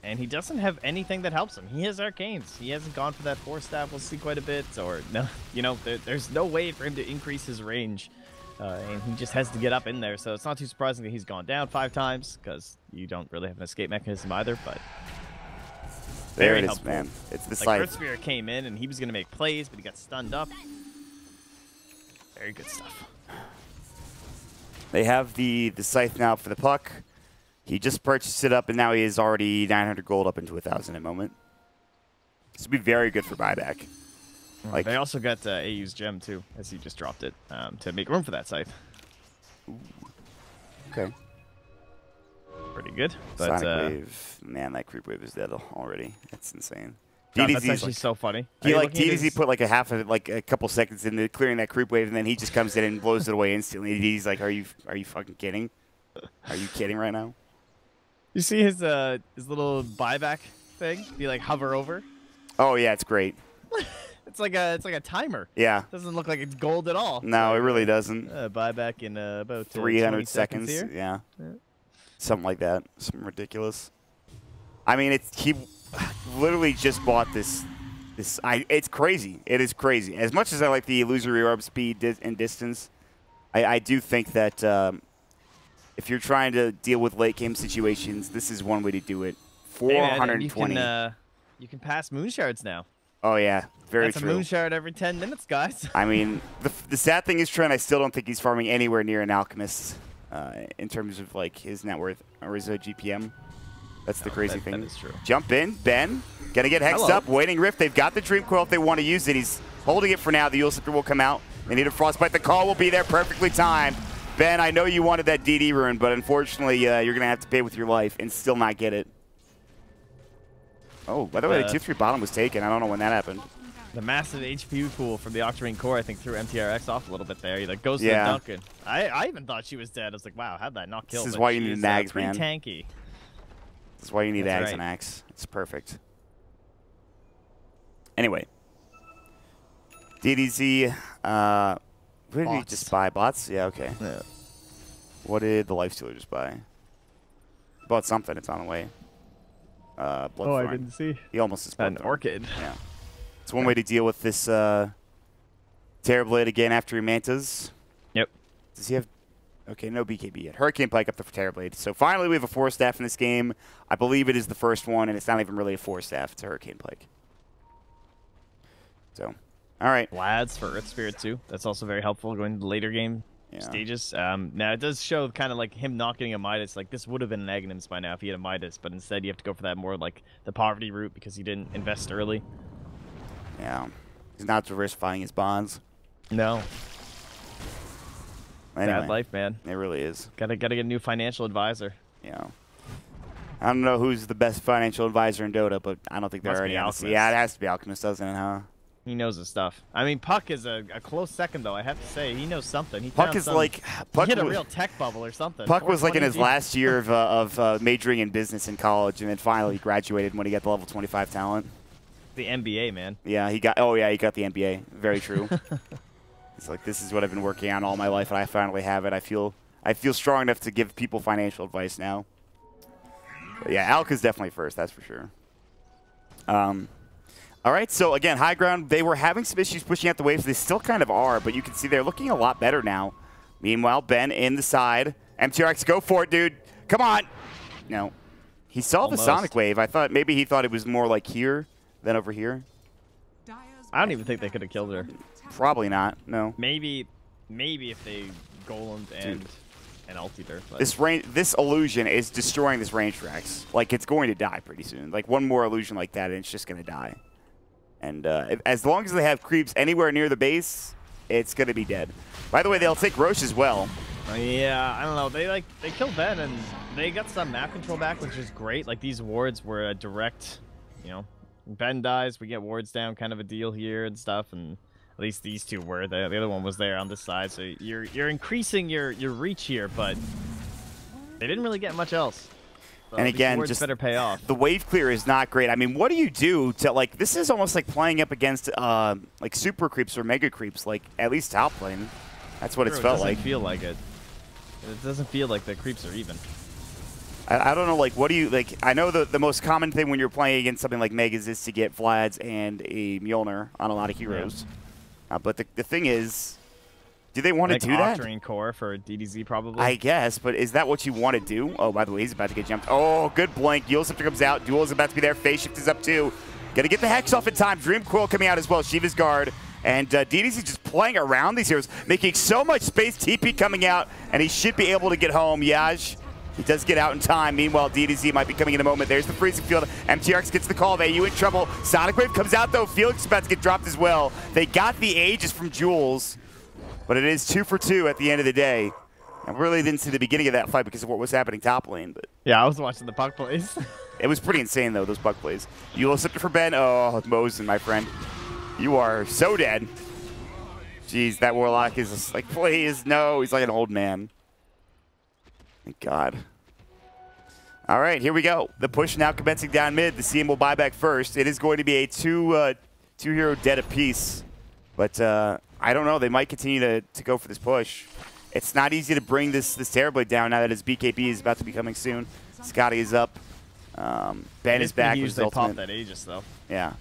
[SPEAKER 2] And he doesn't have anything that helps him. He has arcanes. He hasn't gone for that 4-staff. We'll see quite a bit. Or, no, you know, there's no way for him to increase his range. And he just has to get up in there. So it's not too surprising that he's gone down 5 times, because you don't really have an escape mechanism either. But
[SPEAKER 1] there it is,
[SPEAKER 2] helpful.
[SPEAKER 1] man. It's the
[SPEAKER 2] like
[SPEAKER 1] Scythe.
[SPEAKER 2] Earth Spirit came in, and he was going to make plays, but he got stunned up. Very good stuff.
[SPEAKER 1] They have the Scythe now for the puck. He just purchased it up, and now he is already 900 gold up into 1,000 at the moment. This would be very good for buyback.
[SPEAKER 2] Like, they also got AU's gem, too, as he just dropped it, to make room for that Scythe.
[SPEAKER 1] Ooh. Okay.
[SPEAKER 2] Pretty good. But,
[SPEAKER 1] Sonic Wave. Man, that creep wave is dead already. That's insane.
[SPEAKER 2] God, that's actually so funny.
[SPEAKER 1] He DDZ put like a couple seconds into clearing that creep wave, and then he just comes in and blows it away instantly. He's like, "Are you fucking kidding? Are you kidding right now?"
[SPEAKER 2] You see his little buyback thing? He like hover over.
[SPEAKER 1] Oh yeah, it's great.
[SPEAKER 2] It's like a timer.
[SPEAKER 1] Yeah.
[SPEAKER 2] Doesn't look like it's gold at all.
[SPEAKER 1] No, it really doesn't.
[SPEAKER 2] Buyback in about
[SPEAKER 1] 300 seconds.
[SPEAKER 2] here.
[SPEAKER 1] Yeah. Something like that. Something ridiculous. I mean, he literally just bought this. It's crazy. It is crazy. As much as I like the illusory orb speed and distance, I do think that if you're trying to deal with late game situations, this is one way to do it. 420.
[SPEAKER 2] Hey, you can pass moonshards now.
[SPEAKER 1] Oh yeah, very
[SPEAKER 2] true.
[SPEAKER 1] true.
[SPEAKER 2] That's a moonshard every 10 minutes, guys.
[SPEAKER 1] I mean, the sad thing is, Trent, I still don't think he's farming anywhere near an alchemist in terms of like his net worth or his GPM. That's the crazy thing.
[SPEAKER 2] That is true.
[SPEAKER 1] Jump in, Ben. Gonna get hexed up. Waiting Rift. They've got the Dream Coil if they want to use it. He's holding it for now. The Yule Scepter will come out. They need a Frostbite. The call will be there, perfectly timed. Ben, I know you wanted that DD rune, but unfortunately, you're gonna have to pay with your life and still not get it. Oh, by the way, the 2-3 bottom was taken. I don't know when that happened.
[SPEAKER 2] The massive HP pool from the Octarine core, I think, threw MTRX off a little bit there. He like goes to the Duncan. I even thought she was dead. I was like, wow, how'd that not kill?
[SPEAKER 1] This is why you need nags, man.
[SPEAKER 2] Tanky.
[SPEAKER 1] This is why you need Ags and Axe. It's perfect. Anyway. DDZ, what did he just buy? Bots? Yeah, okay.
[SPEAKER 2] Yeah.
[SPEAKER 1] What did the Lifestealer just buy? Bought something. It's on the way. Bloodthorn.
[SPEAKER 2] I didn't see.
[SPEAKER 1] He almost is
[SPEAKER 2] an Orchid.
[SPEAKER 1] Yeah. It's one way to deal with this Terrorblade again after he mantas.
[SPEAKER 2] Yep.
[SPEAKER 1] Does he have... Okay, no BKB yet. Hurricane Pike up there for Terrorblade. So finally we have a 4-staff in this game. I believe it is the first one, and it's not even really a 4-staff. It's a Hurricane Pike. So, all right.
[SPEAKER 2] Lads for Earth Spirit too. That's also very helpful going to the later game stages. Now it does show kind of like him not getting a Midas. Like this would have been an Aghanims by now if he had a Midas, but instead you have to go for that more like the poverty route because he didn't invest early.
[SPEAKER 1] Yeah. He's not diversifying his bonds.
[SPEAKER 2] No.
[SPEAKER 1] Anyway,
[SPEAKER 2] bad life, man.
[SPEAKER 1] It really is.
[SPEAKER 2] Gotta get a new financial advisor.
[SPEAKER 1] Yeah. I don't know who's the best financial advisor in Dota, but I don't think there are any. Yeah, it has to be Alchemist, doesn't it, huh?
[SPEAKER 2] He knows his stuff. I mean, Puck is a close second, though. I have to say, he knows something. He
[SPEAKER 1] Puck is like
[SPEAKER 2] he hit a real tech bubble or something.
[SPEAKER 1] Puck was like in his last year of majoring in business in college, and then finally he graduated when he got the level 25 talent.
[SPEAKER 2] The NBA, man.
[SPEAKER 1] Yeah, he got. Oh yeah, he got the NBA. Very true. It's like, this is what I've been working on all my life, and I finally have it. I feel strong enough to give people financial advice now. But yeah, Alk is definitely first. That's for sure. All right, so again, HighGround, they were having some issues pushing out the waves. They still kind of are, but you can see they're looking a lot better now. Meanwhile, Ben in the side. MTRX, go for it, dude. Come on. No. He saw the Sonic Wave. I thought maybe he thought it was more like here than over here.
[SPEAKER 2] I don't even think they could have killed her.
[SPEAKER 1] Probably not, no.
[SPEAKER 2] Maybe if they golemed and ultied her. But.
[SPEAKER 1] This illusion is destroying this range tracks. Like, it's going to die pretty soon. Like, one more illusion like that, and it's just going to die. And as long as they have creeps anywhere near the base, it's going to be dead. By the way, they'll take Roche as well.
[SPEAKER 2] Yeah, I don't know. They killed Ben, and they got some map control back, which is great. Like, these wards were a direct, you know, Ben dies, we get wards down, kind of a deal here and stuff, and at least these two were. The other one was there on this side, so you're increasing your reach here, but they didn't really get much else. So
[SPEAKER 1] and again, just
[SPEAKER 2] better pay off.
[SPEAKER 1] The wave clear is not great. I mean, what do you do to, like, this is almost like playing up against like super creeps or mega creeps, like at least top lane. That's what it's felt like.
[SPEAKER 2] It doesn't feel like it. It doesn't feel like the creeps are even.
[SPEAKER 1] I don't know, like, what do you, like, I know the most common thing when you're playing against something like Megas is to get Vlads and a Mjolnir on a lot of heroes. Yeah. But the thing is, do they want to do that?
[SPEAKER 2] Octarine core for DDZ probably.
[SPEAKER 1] I guess, but is that what you want to do? Oh, by the way, he's about to get jumped. Oh, good blink. Yule Scepter comes out. Duel is about to be there. Phase Shift is up too. Got to get the Hex off in time. Dream Coil coming out as well. Shiva's Guard. And DDZ just playing around these heroes, making so much space. TP coming out, and he should be able to get home. Yaj, he does get out in time. Meanwhile, DDZ might be coming in a moment. There's the freezing field. MTRX gets the call of AU in trouble. Sonic Wave comes out, though. Felix is about to get dropped as well. They got the Aegis from Jules, but it is 2 for 2 at the end of the day. I really didn't see the beginning of that fight because of what was happening top lane. But
[SPEAKER 2] yeah, I was watching the puck plays.
[SPEAKER 1] It was pretty insane, though, those puck plays. Yule Scepter for Ben. Oh, Mosen, my friend. You are so dead. Jeez, that Warlock is just like, please, no. He's like an old man. Thank God. All right, here we go. The push now commencing down mid. The CM will buy back first. It is going to be a two-hero dead apiece. But I don't know. They might continue to go for this push. It's not easy to bring this Terrorblade down now that his BKB is about to be coming soon. Scotty is up. Ben is back with his ultimate.
[SPEAKER 2] Pop that Aegis, though.
[SPEAKER 1] Yeah.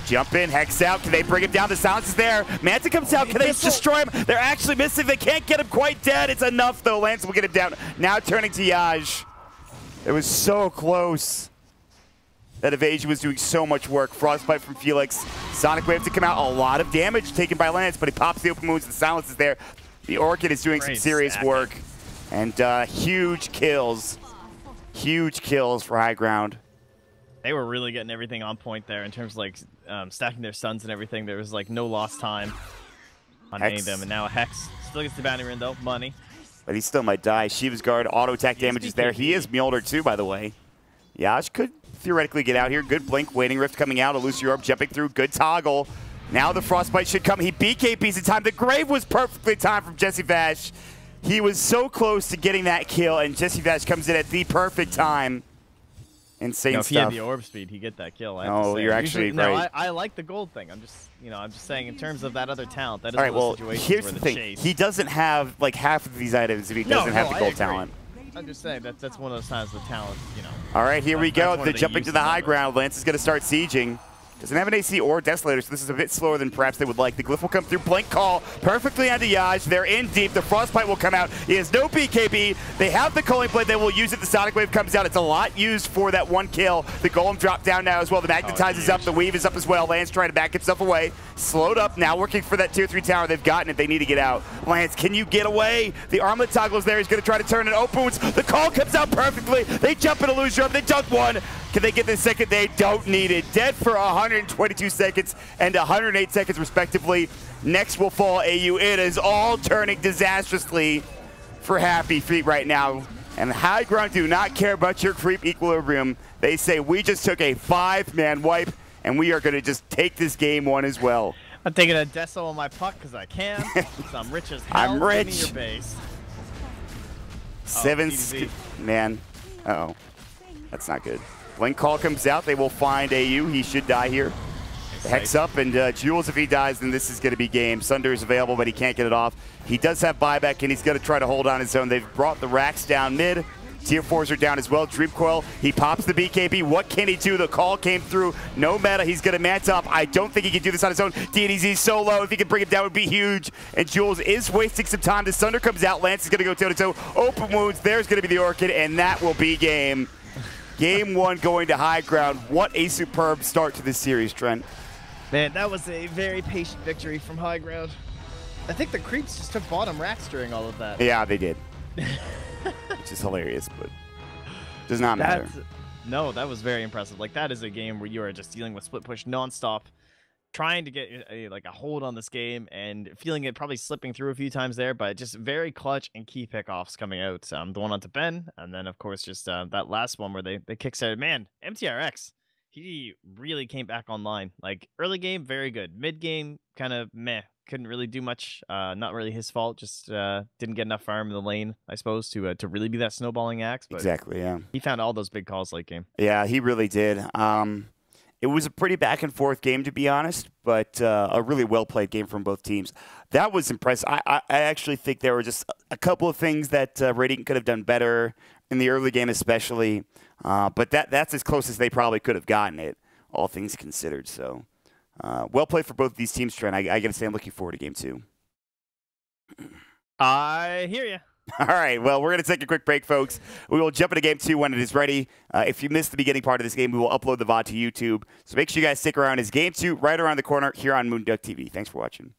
[SPEAKER 1] Jump in, Hex out. Can they bring him down? The silence is there. Manta comes out. Can they destroy him? They're actually missing. They can't get him quite dead. It's enough, though. Lance will get him down. Now turning to Yaj. It was so close. That evasion was doing so much work. Frostbite from Felix. Sonic Wave to come out. A lot of damage taken by Lance, but he pops the open wounds. The silence is there. The Orchid is doing some serious work. And huge kills. Huge kills for HighGround.
[SPEAKER 2] They were really getting everything on point there in terms of, like, stacking their stuns and everything. There was, like, no lost time on any of them. And now Hex still gets the bounty rune, though. Money.
[SPEAKER 1] But he still might die. Shiva's Guard, auto attack damage is there. He is Mjolnir, too, by the way. Yash could theoretically get out here. Good blink. Waiting Rift coming out. Elusive Orb jumping through. Good toggle. Now the Frostbite should come. He BKBs in time. The Grave was perfectly timed from Jesse Vash. He was so close to getting that kill, and Jesse Vash comes in at the perfect time. Insane stuff.
[SPEAKER 2] If he had the orb speed, he'd get that kill.
[SPEAKER 1] Oh, you're actually right.
[SPEAKER 2] No, I like the gold thing. I'm just saying in terms of that other talent. That is
[SPEAKER 1] all right. Well,
[SPEAKER 2] here's
[SPEAKER 1] the thing. He doesn't have like half of these items if he doesn't have the gold talent.
[SPEAKER 2] I'm just saying that's one of those times the talent, you know.
[SPEAKER 1] All right, here we go. They're jumping to the high ground. Lance is going to start sieging. Doesn't have an AC or Desolator, so this is a bit slower than perhaps they would like. The Glyph will come through. Blink call perfectly onto Yaj. They're in deep. The Frostbite will come out. He has no BKB. They have the Culling Blade. They will use it. The Sonic Wave comes out. It's a lot used for that one kill. The Golem dropped down now as well. The Magnetize is up. The Weave is up as well. Lance trying to back himself away. Slowed up. Now working for that tier 3 tower. They've gotten it. They need to get out. Lance, can you get away? The armlet toggle is there. He's going to try to turn it. Open wounds. The call comes out perfectly. They jump in a loser up. They dunk one. Can they get the second? They don't need it. Dead for 122 seconds and 108 seconds respectively. Next will fall AU. It is all turning disastrously for Happy Feet right now. And HighGround do not care about your creep equilibrium. They say we just took a 5-man wipe and we are going to just take this game 1 as well.
[SPEAKER 2] I'm taking a deso on my puck because I can. So I'm rich as hell.
[SPEAKER 1] I'm rich.
[SPEAKER 2] Give me your base.
[SPEAKER 1] 7, man. Uh-oh. That's not good. When call comes out, they will find AU. He should die here. Hex up, and Jules, if he dies, then this is going to be game. Sunder is available, but he can't get it off. He does have buyback, and he's going to try to hold on his own. They've brought the racks down mid. Tier 4s are down as well. Dream Coil, he pops the BKB. What can he do? The call came through. No meta. He's going to match up. I don't think he can do this on his own. DDZ solo. If he can bring him down, would be huge. And Jules is wasting some time. The Sunder comes out. Lance is going to go toe-to-toe. Open wounds. There's going to be the Orchid, and that will be game. Game 1 going to HighGround. What a superb start to this series, Trent.
[SPEAKER 2] Man, that was a very patient victory from HighGround. I think the creeps just took bottom racks during all of that.
[SPEAKER 1] Yeah, they did. Which is hilarious, but does not matter.
[SPEAKER 2] No, that was very impressive. Like, that is a game where you are just dealing with split push nonstop, trying to get a hold on this game and feeling it probably slipping through a few times there, but just very clutch and key pickoffs coming out. The one onto Ben, and then, of course, just that last one where they kickstarted. Man, MTRX. He really came back online. Like, early game, very good. Mid game, kind of meh. Couldn't really do much. Not really his fault. Just didn't get enough farm in the lane, I suppose, to really be that snowballing axe. But
[SPEAKER 1] exactly, yeah.
[SPEAKER 2] He found all those big calls late game.
[SPEAKER 1] Yeah, he really did. It was a pretty back and forth game, to be honest, but a really well played game from both teams. That was impressive. I actually think there were just a couple of things that Radiant could have done better in the early game, especially. But that's as close as they probably could have gotten it, all things considered. So, well played for both of these teams, Trent. I got to say, I'm looking forward to game 2.
[SPEAKER 2] I hear you.
[SPEAKER 1] All right, well, we're going to take a quick break, folks. We will jump into game 2 when it is ready. If you missed the beginning part of this game, we will upload the VOD to YouTube. So make sure you guys stick around. It's game 2 right around the corner here on moonducktv. Thanks for watching.